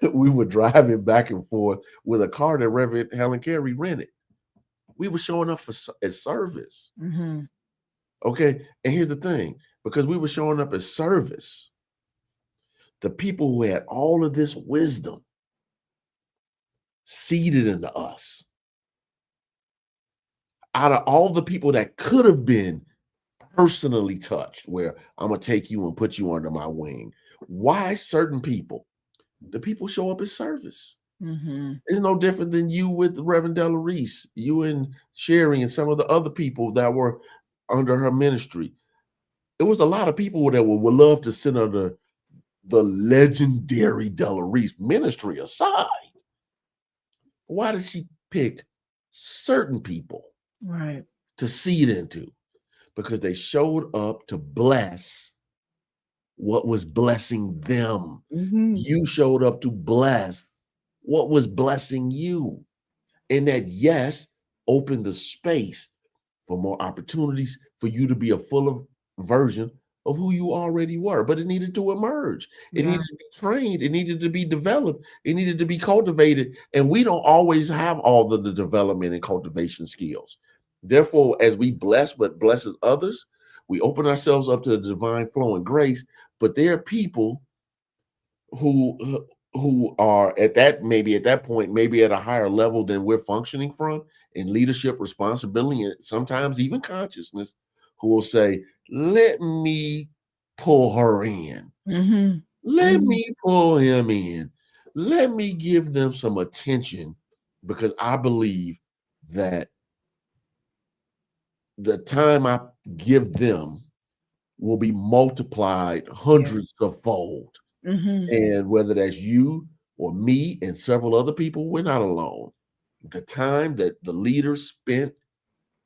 We were driving back and forth with a car that Reverend Helen Carey rented. We were showing up as service. Okay, and here's the thing, because we were showing up as service, the people who had all of this wisdom seeded into us, out of all the people that could have been personally touched, where I'm going to take you and put you under my wing, why certain people? The people show up as service. It's no different than you with Reverend Della Reese, you and Sheree and some of the other people that were under her ministry. It was a lot of people that would love to sit under the legendary Della Reese, ministry aside. Why did she pick certain people to seed into? Because they showed up to bless what was blessing them. You showed up to bless what was blessing you. And that yes opened the space for more opportunities for you to be a fuller version of who you already were. But it needed to emerge. It needed to be trained. It needed to be developed. It needed to be cultivated. And we don't always have all the development and cultivation skills. Therefore, as we bless what blesses others, we open ourselves up to the divine flow and grace. But there are people who are at that point, maybe at a higher level than we're functioning from, in leadership, responsibility, and sometimes even consciousness, who will say, let me pull her in. Let me pull him in. Let me give them some attention, because I believe that the time I give them will be multiplied hundreds of fold. And whether that's you or me and several other people, we're not alone. The time that the leaders spent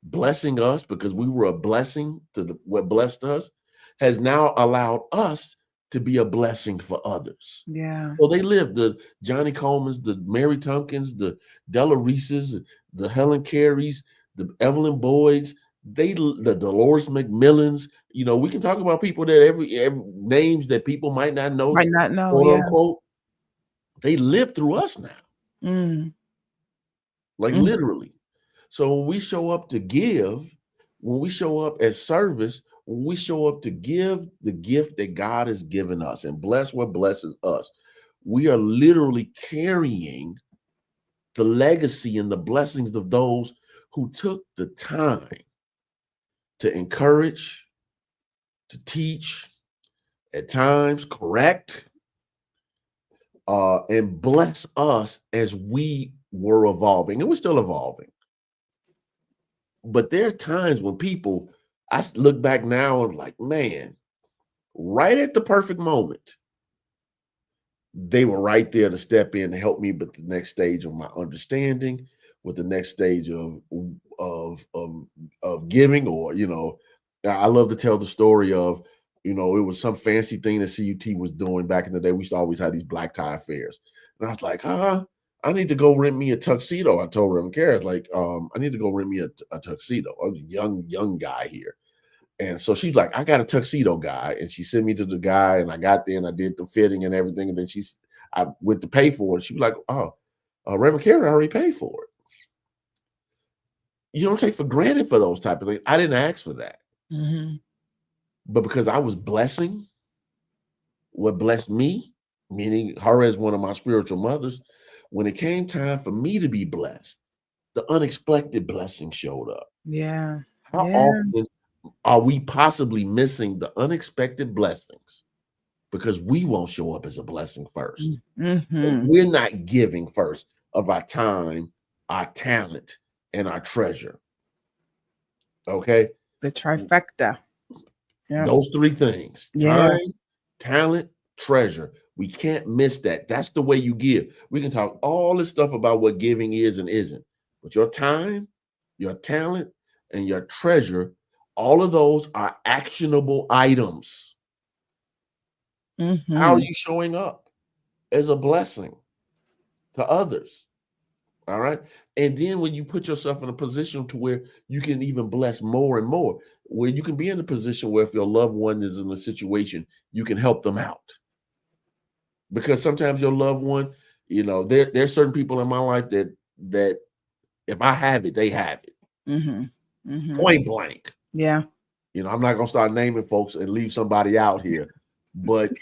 blessing us, because we were a blessing to what blessed us, has now allowed us to be a blessing for others. So they lived, the Johnny Colemans, the Mary Tompkins, the Della Reeses, the Helen Careys, the Evelyn Boyds, the Dolores McMillans. We can talk about people that every names that people might not know, quote unquote. They live through us now, like literally. So when we show up to give, when we show up as service, when we show up to give the gift that God has given us and bless what blesses us, we are literally carrying the legacy and the blessings of those who took the time to encourage, to teach, at times correct, and bless us as we were evolving, and we're still evolving. But there are times when people, I look back now and like, man, right at the perfect moment, they were right there to step in to help me with the next stage of my understanding, with the next stage of giving, or I love to tell the story of, it was some fancy thing that CUT was doing back in the day. We used to always have these black tie affairs, and I was like, I need to go rent me a tuxedo. I told Reverend Kara, like, I need to go rent me a tuxedo. I was a young guy here. And so she's like, I got a tuxedo guy. And she sent me to the guy, and I got there and I did the fitting and everything. And then I went to pay for it. She was like, Reverend Kara already paid for it. You don't take for granted for those type of things. I didn't ask for that. Mm-hmm. But because I was blessing what blessed me, meaning her as one of my spiritual mothers, when it came time for me to be blessed, the unexpected blessing showed up. Yeah. How often are we possibly missing the unexpected blessings because we won't show up as a blessing first? Mm-hmm. We're not giving first of our time, our talent, and our treasure. Okay? The trifecta. Yeah. Those three things: Yeah. time, talent, treasure. We can't miss that. That's the way you give. We can talk all this stuff about what giving is and isn't, but your time, your talent, and your treasure, all of those are actionable items. Mm-hmm. How are you showing up as a blessing to others? All right. And then when you put yourself in a position to where you can even bless more and more, where you can be in a position where if your loved one is in a situation, you can help them out. Because sometimes your loved one, there's certain people in my life that if I have it, they have it. Mm-hmm. Mm-hmm. Point blank. Yeah. I'm not gonna start naming folks and leave somebody out here, but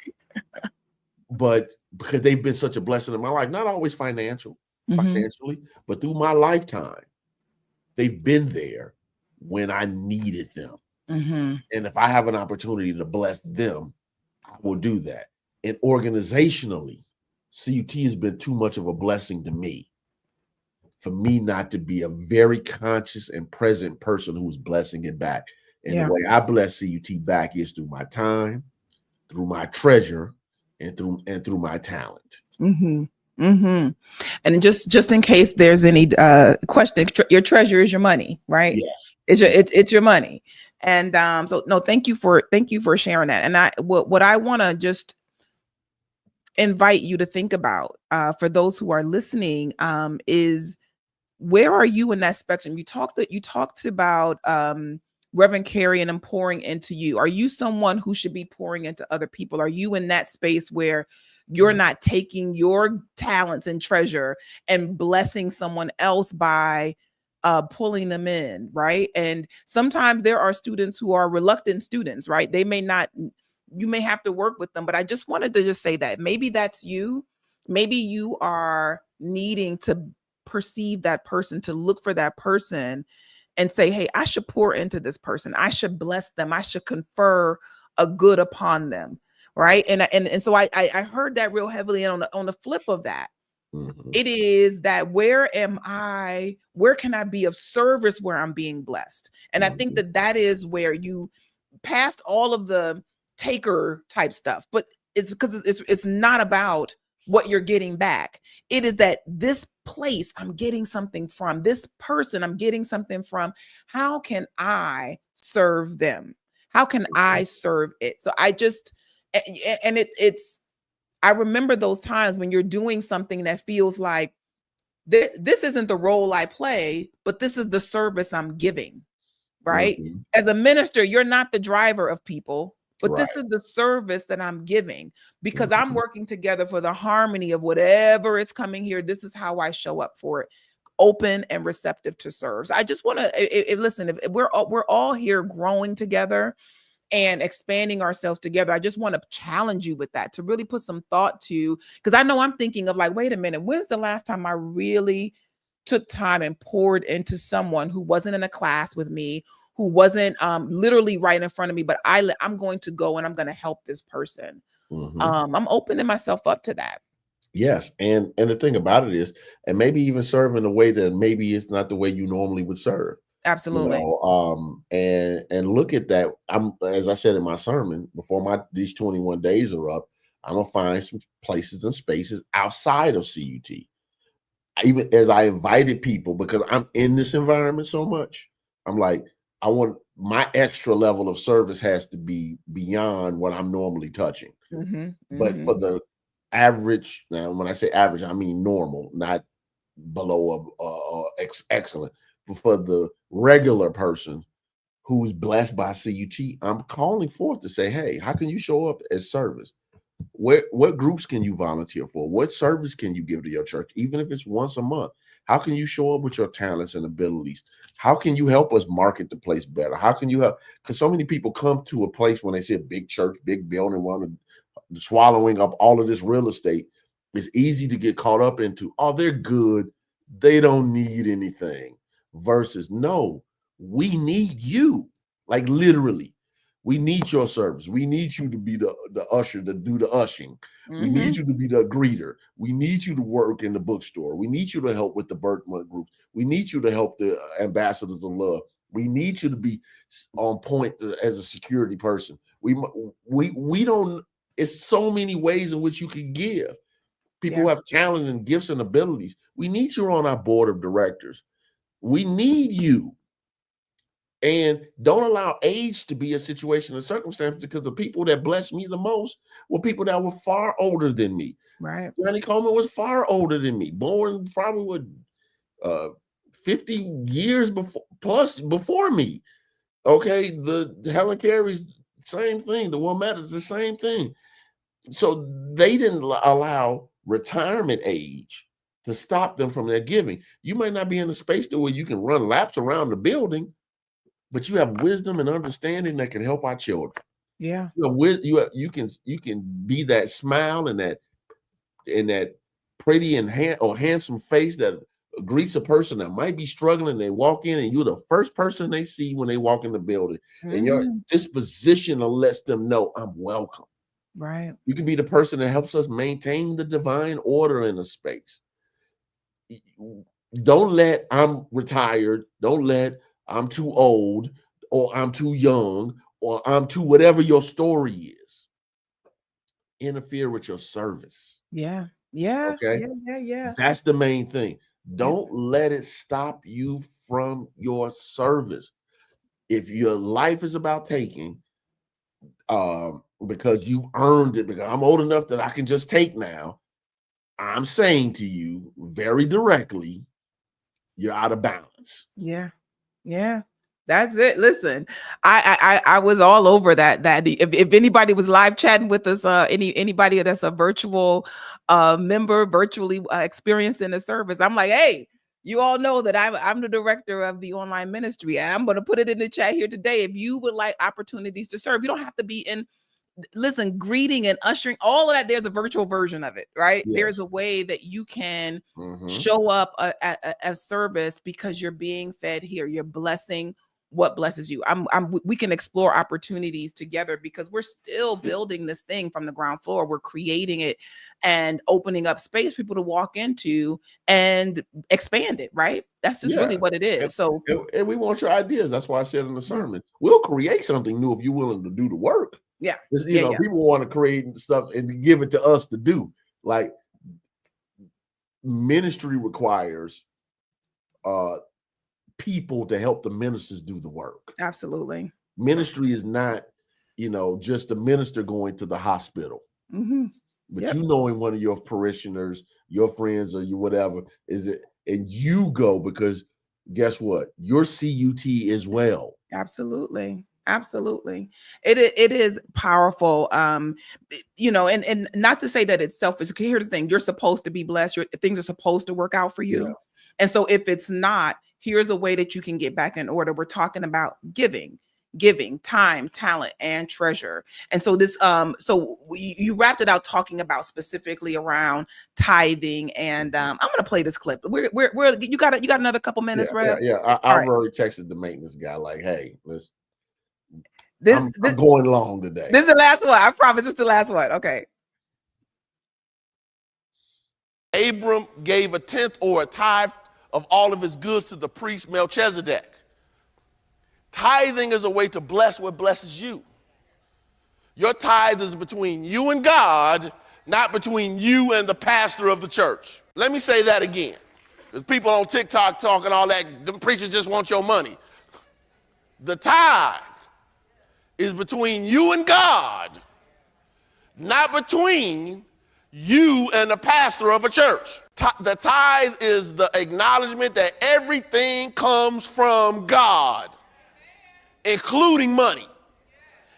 because they've been such a blessing in my life, not always financially, but through my lifetime, they've been there when I needed them. Mm-hmm. And if I have an opportunity to bless them, I will do that. And organizationally, CUT has been too much of a blessing to me for me not to be a very conscious and present person who's blessing it back. And the way I bless CUT back is through my time, through my treasure, and through my talent. Mm-hmm. Mm-hmm. And just in case there's any question, your treasure is your money, right? Yes, it's your money. And so no, thank you for sharing that. And what I want to just invite you to think about for those who are listening is, where are you in that spectrum? You talked about Reverend Carey and pouring into you. Are you someone who should be pouring into other people? Are you in that space where you're not taking your talents and treasure and blessing someone else by pulling them in, right? And sometimes there are students who are reluctant students, right? They may not, you may have to work with them, but I just wanted to just say that maybe that's you. Maybe you are needing to perceive that person, to look for that person and say, hey, I should pour into this person. I should bless them. I should confer a good upon them. Right. And so I heard that real heavily. And on the flip of that, it is that where can I be of service where I'm being blessed? And I think that is where you passed all of the taker type stuff, but it's because it's not about what you're getting back. It is that this place I'm getting something from, this person I'm getting something from. How can I serve them? How can I serve it? So I just, and it's, I remember those times when you're doing something that feels like this isn't the role I play, but this is the service I'm giving, right? As a minister, you're not the driver of people, but this is the service that I'm giving because I'm working together for the harmony of whatever is coming here. This is how I show up for it, open and receptive to serve. So I just want to listen. If we're all here growing together and expanding ourselves together, I just want to challenge you with that, to really put some thought to, because I know I'm thinking of like, wait a minute, when's the last time I really took time and poured into someone who wasn't in a class with me, who wasn't literally right in front of me, but I'm going to go and I'm going to help this person. I'm opening myself up to that. Yes, and the thing about it is, and maybe even serve in a way that maybe it's not the way you normally would serve. Absolutely. And look at that. I'm, as I said in my sermon, before these 21 days are up, I'm gonna find some places and spaces outside of CUT. Even as I invited people, because I'm in this environment so much, I'm like, I want my extra level of service has to be beyond what I'm normally touching. But for the average, now when I say average, I mean normal, not below excellent. But for the regular person who's blessed by CUT, I'm calling forth to say, hey, how can you show up as service? What groups can you volunteer for? What service can you give to your church, even if it's once a month? How can you show up with your talents and abilities? How can you help us market the place better? How can you help? Because so many people come to a place when they see a big church, big building, swallowing up all of this real estate. It's easy to get caught up into, oh, they're good, they don't need anything. Versus, no, we need you. Like literally. We need your service. We need you to be the usher to do the ushing. We need you to be the greeter. We need you to work in the bookstore. We need you to help with the birth month groups. We need you to help the ambassadors of love. We need you to be on point as a security person. We don't. It's so many ways in which you can give. People who have talent and gifts and abilities. We need you on our board of directors. We need you. And don't allow age to be a situation or circumstance, because the people that blessed me the most were people that were far older than me. Right. Johnny Coleman was far older than me, born probably with 50 years before me. Okay, the Helen Carey's same thing. The Will Matters the same thing. So they didn't allow retirement age to stop them from their giving. You might not be in a space to where you can run laps around the building, but you have wisdom and understanding that can help our children. Yeah. You can be that smile and that pretty and handsome face that greets a person that might be struggling. They walk in and you're the first person they see when they walk in the building. And your disposition lets them know I'm welcome. Right. You can be the person that helps us maintain the divine order in a space. Don't let I'm retired. Don't let I'm too old, or I'm too young, or I'm too whatever your story is interfere with your service. Yeah. Yeah. Okay. Yeah. That's the main thing. Don't let it stop you from your service. If your life is about taking, because you earned it, because I'm old enough that I can just take now, I'm saying to you very directly, you're out of balance. Yeah. That's it. Listen, I was all over that. If anybody was live chatting with us, anybody that's a virtual member, virtually experiencing the service, I'm like, hey, you all know that I'm the director of the online ministry, and I'm going to put it in the chat here today. If you would like opportunities to serve, you don't have to be in. Listen, greeting and ushering, all of that, there's a virtual version of it, right? Yes. There's a way that you can show up as service because you're being fed here. You're blessing what blesses you. We can explore opportunities together because we're still building this thing from the ground floor. We're creating it and opening up space for people to walk into and expand it, right? That's just really what it is. And we want your ideas. That's why I said in the sermon, we'll create something new if you're willing to do the work. Yeah. People want to create stuff and give it to us to do. Like, ministry requires people to help the ministers do the work. Absolutely. Ministry is not, just a minister going to the hospital. But you knowing one of your parishioners, your friends, or you whatever, and you go because guess what? You're CUT as well. Absolutely. It is powerful. And not to say that it's selfish. Okay, here's the thing: you're supposed to be blessed. Things are supposed to work out for you. And so if it's not, here's a way that you can get back in order. We're talking about giving time, talent, and treasure. And so this, so you wrapped it out talking about specifically around tithing. And I'm going to play this clip. You got another couple minutes, Rev? I've already texted the maintenance guy like, hey, I'm going long today. This is the last one. I promise it's the last one. Okay. Abram gave a tenth or a tithe of all of his goods to the priest Melchizedek. Tithing is a way to bless what blesses you. Your tithe is between you and God, not between you and the pastor of the church. Let me say that again. Because people on TikTok talking all that, the preachers just want your money. The tithe is between you and God, not between you and the pastor of a church. The tithe is the acknowledgement that everything comes from God, including money.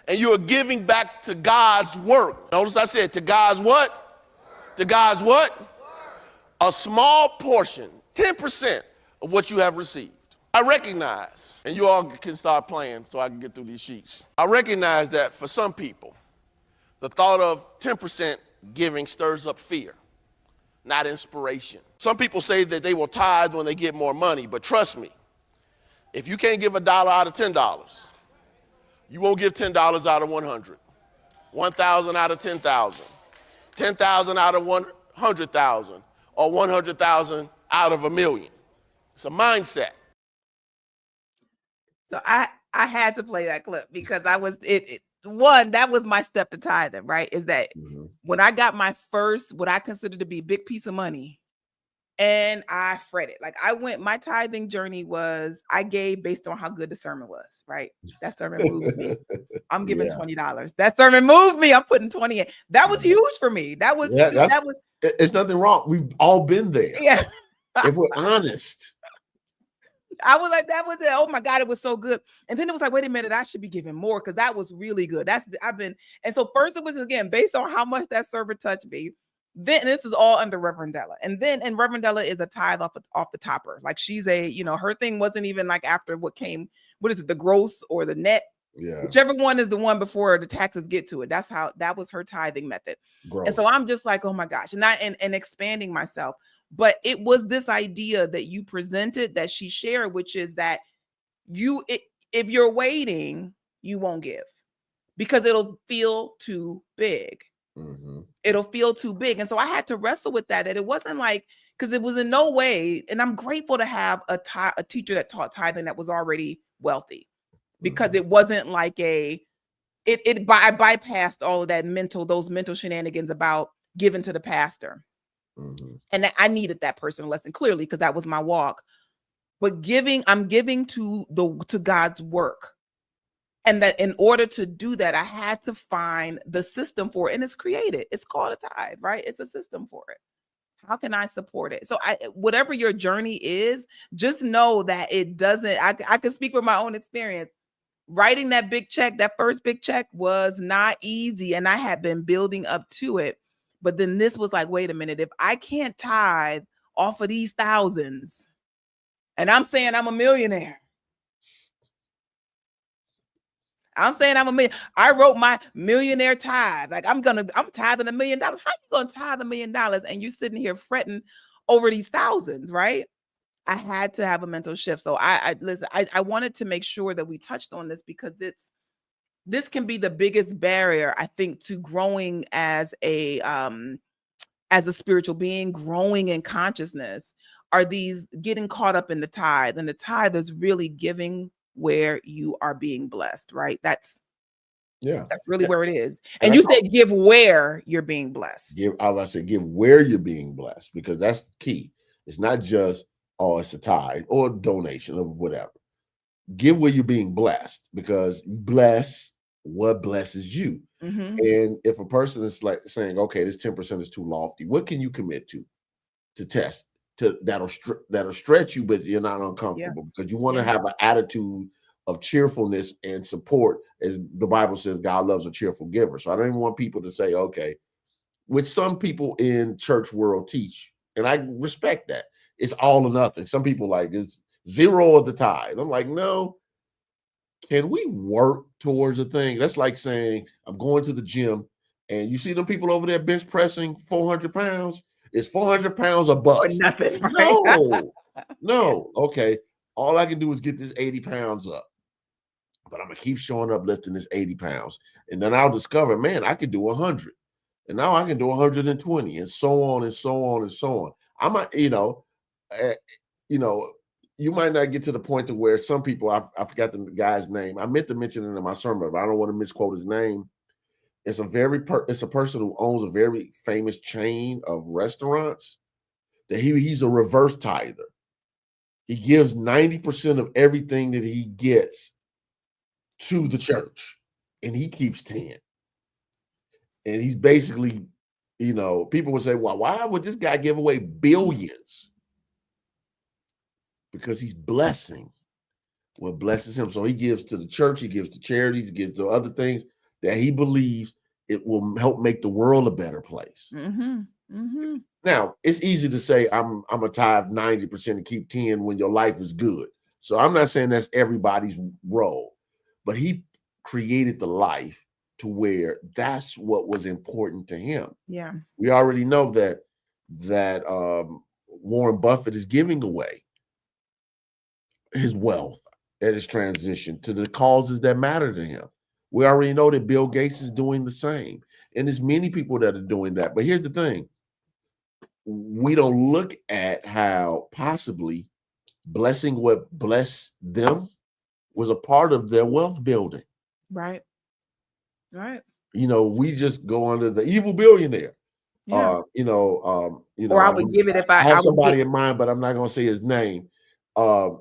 And you are giving back to God's work. Notice I said to God's what? Work. To God's what? Work. A small portion, 10% of what you have received. I recognize, and you all can start playing so I can get through these sheets. I recognize that for some people, the thought of 10% giving stirs up fear, not inspiration. Some people say that they will tithe when they get more money, but trust me, if you can't give $1 out of $10, you won't give $10 out of 100, 1,000 out of 10,000, 10,000 out of 100,000, or 100,000 out of 1,000,000. It's a mindset. So I had to play that clip because I was one, that was my step to tithing, right? Is that when I got my first, what I consider to be big piece of money, and I fretted. Like my tithing journey was, I gave based on how good the sermon was, right? That sermon moved me. I'm giving $20. That sermon moved me. I'm putting 20 in. That was huge for me. That was. It's nothing wrong. We've all been there. Yeah. If we're honest. I was like, that was it. Oh my God, it was so good. And then it was like, wait a minute, I should be giving more because that was really good. And so first it was, again, based on how much that server touched me. Then this is all under Reverend Della. And Reverend Della is a tithe off the topper. Like she's her thing wasn't even like after what is it, the gross or the net? Yeah. Whichever one is the one before the taxes get to it. That was her tithing method. Gross. And so I'm just like, oh my gosh, and expanding myself. But it was this idea that you presented that she shared, which is that if you're waiting, you won't give because it'll feel too big. Mm-hmm. It'll feel too big. And so I had to wrestle with that it wasn't like, because it was in no way, and I'm grateful to have a teacher that taught tithing that was already wealthy, because it wasn't like I bypassed all of those mental shenanigans about giving to the pastor. Mm-hmm. And I needed that personal lesson clearly because that was my walk. But I'm giving to God's work. And that in order to do that, I had to find the system for it. And it's created. It's called a tithe, right? It's a system for it. How can I support it? So whatever your journey is, just know that it doesn't, I can speak from my own experience. Writing that big check, that first big check was not easy. And I had been building up to it. But then this was like, wait a minute, if I can't tithe off of these thousands, and I'm saying I'm a millionaire. I'm saying I'm a million. I wrote my millionaire tithe. Like I'm tithing $1 million. How you gonna tithe $1 million and you sitting here fretting over these thousands, right? I had to have a mental shift. So I wanted to make sure that we touched on this because this can be the biggest barrier, I think, to growing as a spiritual being, growing in consciousness, are these getting caught up in the tithe. And the tithe is really giving where you are being blessed, right? That's really where it is. And you said give where you're being blessed. I said give where you're being blessed, because that's key. It's not just, it's a tithe or a donation or whatever. Give where you're being blessed, because bless what blesses you. Mm-hmm. And if a person is like saying, okay, this 10% is too lofty, what can you commit to test? That'll stretch you, but you're not uncomfortable, because you want to have an attitude of cheerfulness and support. As the Bible says, God loves a cheerful giver. So I don't even want people to say, okay, which some people in church world teach, and I respect that, it's all or nothing. Some people like it's zero of the tithe. I'm like, no. Can we work towards a thing? That's like saying I'm going to the gym and you see them people over there bench pressing 400 pounds. It's 400 pounds a buck. Or nothing. Right? No. Okay. All I can do is get this 80 pounds up. But I'm going to keep showing up lifting this 80 pounds. And then I'll discover, man, I could do 100. and now I can do 120, and so on and so on and so on. I might, you might not get to the point to where some people, I forgot the guy's name. I meant to mention it in my sermon, but I don't want to misquote his name. It's a person who owns a very famous chain of restaurants. That he's a reverse tither. He gives 90% of everything that he gets to the church, and he keeps 10. And he's basically, people would say, well, why would this guy give away billions? Because he's blessing what blesses him. So he gives to the church, he gives to charities, he gives to other things that he believes it will help make the world a better place. Mm-hmm. Mm-hmm. Now, it's easy to say I'm a tithe 90% and keep 10 when your life is good. So I'm not saying that's everybody's role, but he created the life to where that's what was important to him. Yeah. We already know that Warren Buffett is giving away his wealth at his transition to the causes that matter to him. We already know that Bill Gates is doing the same. And there's many people that are doing that. But here's the thing. We don't look at how possibly blessing what blessed them was a part of their wealth building. Right. Right. We just go under the evil billionaire. Yeah. Or I would give it if I have would somebody in mind, but I'm not going to say his name. That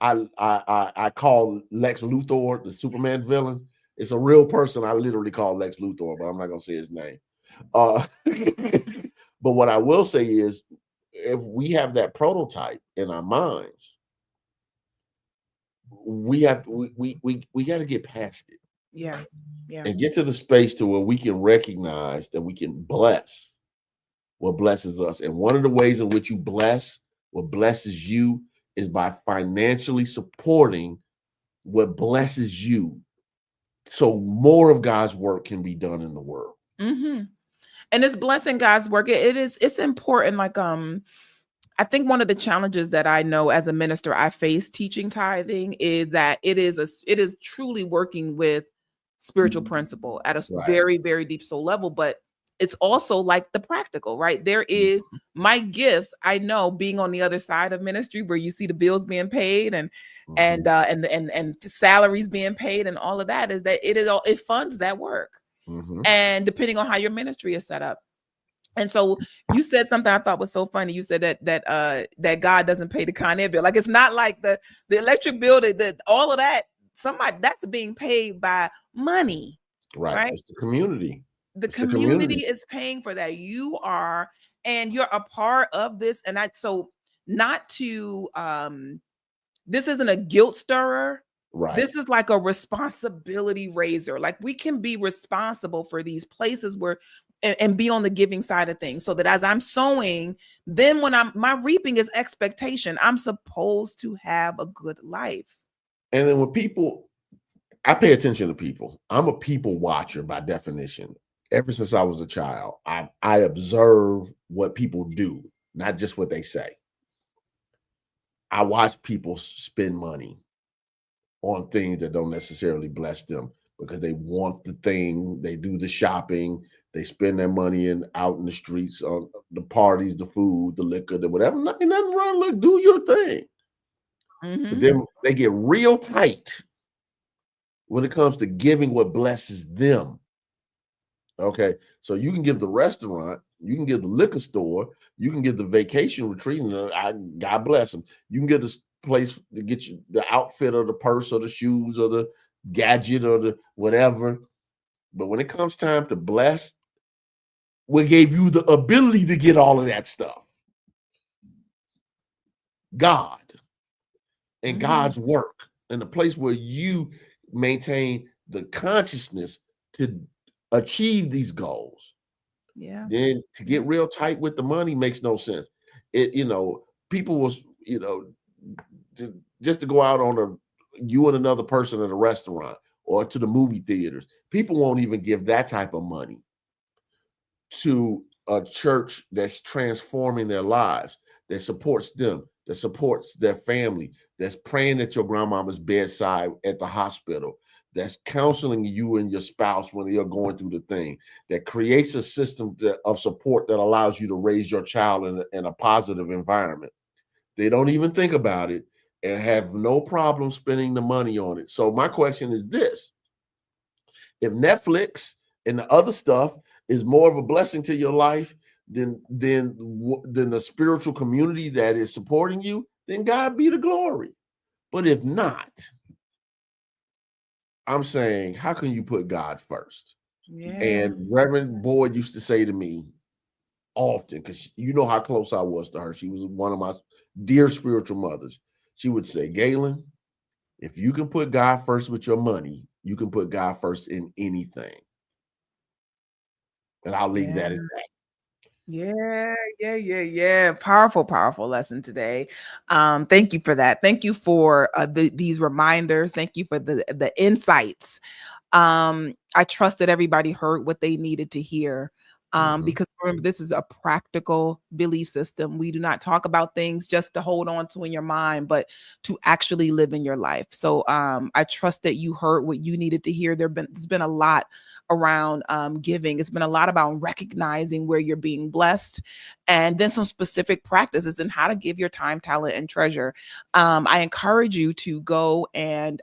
I call Lex Luthor, the Superman villain. It's a real person. I literally call Lex Luthor, but I'm not going to say his name. But what I will say is, if we have that prototype in our minds, we got to get past it. Yeah. Yeah. And get to the space to where we can recognize that we can bless what blesses us. And one of the ways in which you bless what blesses you is by financially supporting what blesses you, so more of God's work can be done in the world. Mm-hmm. And it's blessing God's work. It's important. Like, I think one of the challenges that I know as a minister I face teaching tithing is that it is truly working with spiritual principle at a very, very deep soul level, but it's also like the practical, right? There is my gifts. I know, being on the other side of ministry where you see the bills being paid and salaries being paid and all of that, is that it funds that work. Mm-hmm. And depending on how your ministry is set up. And so you said something I thought was so funny. You said that God doesn't pay the Con Ed bill. Like, it's not like the electric bill, all of that. Somebody that's being paid by money, right? It's the community. The community is paying for that. You are, and you're a part of this. And this isn't a guilt stirrer. Right. This is like a responsibility raiser. Like, we can be responsible for these places where and be on the giving side of things, so that as I'm sowing, then when my reaping is expectation, I'm supposed to have a good life. And then I pay attention to people. I'm a people watcher by definition. Ever since I was a child, I observe what people do, not just what they say. I watch people spend money on things that don't necessarily bless them because they want the thing. They do the shopping. They spend their money out in the streets on the parties, the food, the liquor, the whatever. Nothing wrong. Look, do your thing. Mm-hmm. But then they get real tight when it comes to giving what blesses them. Okay, so you can give the restaurant, you can give the liquor store, you can give the vacation retreat, and God bless them. You can get this place to get you the outfit or the purse or the shoes or the gadget or the whatever. But when it comes time to bless, we gave you the ability to get all of that stuff. God and God's work, and the place where you maintain the consciousness to achieve these goals. Yeah. Then to get real tight with the money makes no sense. People will, just to go out on you and another person at a restaurant or to the movie theaters, people won't even give that type of money to a church that's transforming their lives, that supports them, that supports their family, that's praying at your grandmama's bedside at the hospital, that's counseling you and your spouse when you're going through the thing, that creates a system of support that allows you to raise your child in a positive environment. They don't even think about it and have no problem spending the money on it. So my question is this: if Netflix and the other stuff is more of a blessing to your life than the spiritual community that is supporting you, then God be the glory. But if not, I'm saying, how can you put God first? Yeah. And Reverend Boyd used to say to me often, because you know how close I was to her. She was one of my dear spiritual mothers. She would say, Gaylon, if you can put God first with your money, you can put God first in anything. And I'll leave that at that. Yeah. Powerful lesson today. Thank you for that. Thank you for these reminders. Thank you for the insights. I trust that everybody heard what they needed to hear. Because remember, this is a practical belief system. We do not talk about things just to hold on to in your mind, but to actually live in your life. So I trust that you heard what you needed to hear. There's been a lot around giving. It's been a lot about recognizing where you're being blessed, and then some specific practices and how to give your time, talent, and treasure. I encourage you to go and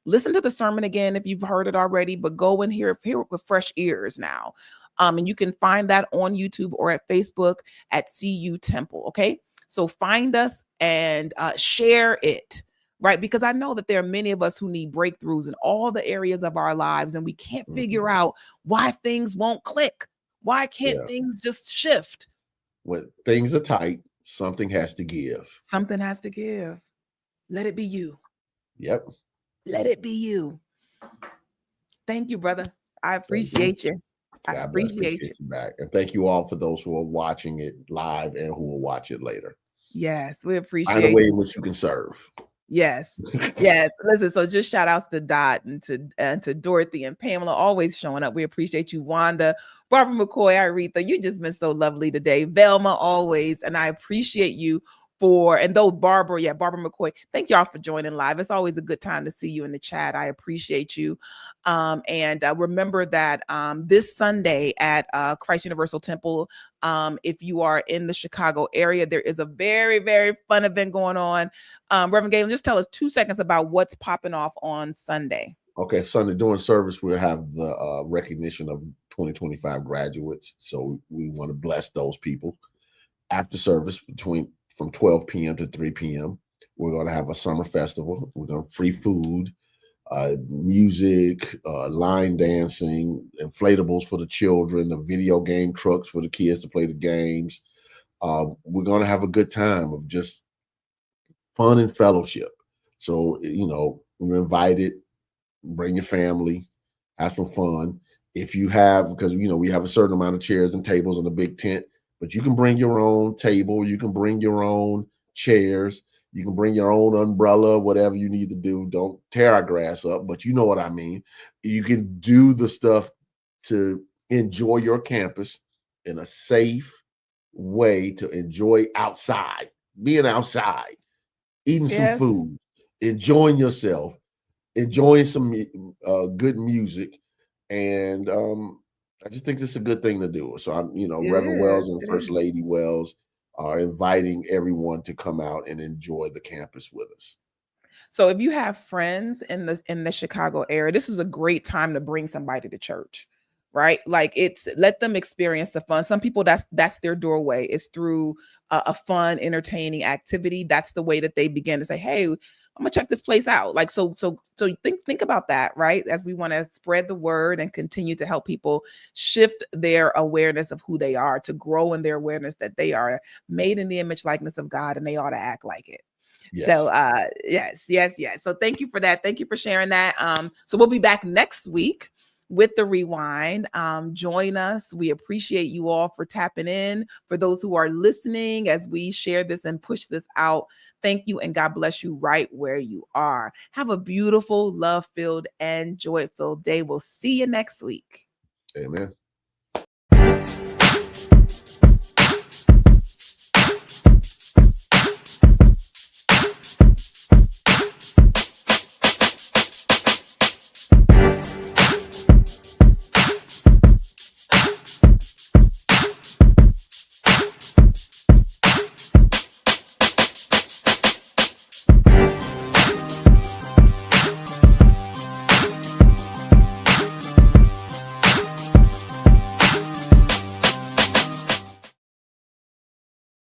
listen to the sermon again if you've heard it already, but go and hear it with fresh ears now. And you can find that on YouTube or at Facebook at CU Temple. Okay. So find us and share it, right? Because I know that there are many of us who need breakthroughs in all the areas of our lives, and we can't figure out why things won't click. Why can't things just shift? When things are tight, something has to give. Something has to give. Let it be you. Yep. Let it be you. Thank you, brother. I appreciate you. I appreciate you. Back. And thank you all for those who are watching it live and who will watch it later. Yes, we appreciate Find a way in which you can serve. Yes. Listen, so just shout outs to Dot and to Dorothy and Pamela, always showing up. We appreciate you, Wanda, Barbara McCoy, Aretha. You just been so lovely today. Velma, always. And I appreciate you and those Barbara McCoy. Thank y'all for joining live. It's always a good time to see you in the chat. I appreciate you. And remember that this Sunday at Christ Universal Temple, if you are in the Chicago area, there is a very, very fun event going on. Reverend Gaylon, just tell us 2 seconds about what's popping off on Sunday. Okay, Sunday during service, we'll have the recognition of 2025 graduates. So we want to bless those people. After service, from 12 p.m. to 3 p.m., we're going to have a summer festival. We're going to free food, music, line dancing, inflatables for the children, the video game trucks for the kids to play the games. We're going to have a good time of just fun and fellowship. So, we're invited. Bring your family, have some fun. If you have, because we have a certain amount of chairs and tables in the big tent, but you can bring your own table, you can bring your own chairs, you can bring your own umbrella, whatever you need to do. Don't tear our grass up, but you know what I mean. You can do the stuff to enjoy your campus in a safe way, to enjoy being outside, eating some food, enjoying yourself, enjoying some good music, and I just think this is a good thing to do. So Reverend Wells and First Lady Wells are inviting everyone to come out and enjoy the campus with us. So if you have friends in the Chicago area, this is a great time to bring somebody to church, right? Like, let them experience the fun. Some people, that's their doorway. It's through a fun, entertaining activity. That's the way that they begin to say, hey, I'm gonna check this place out. Like, so think about that, right? As we want to spread the word and continue to help people shift their awareness of who they are, to grow in their awareness that they are made in the image, likeness of God, and they ought to act like it. Yes. So yes. So thank you for that. Thank you for sharing that. So we'll be back next week with the rewind. Join us. We appreciate you all for tapping in. For those who are listening as we share this and push this out, thank you, and God bless you right where you are. Have a beautiful, love-filled, and joy-filled day. We'll see you next week. Amen.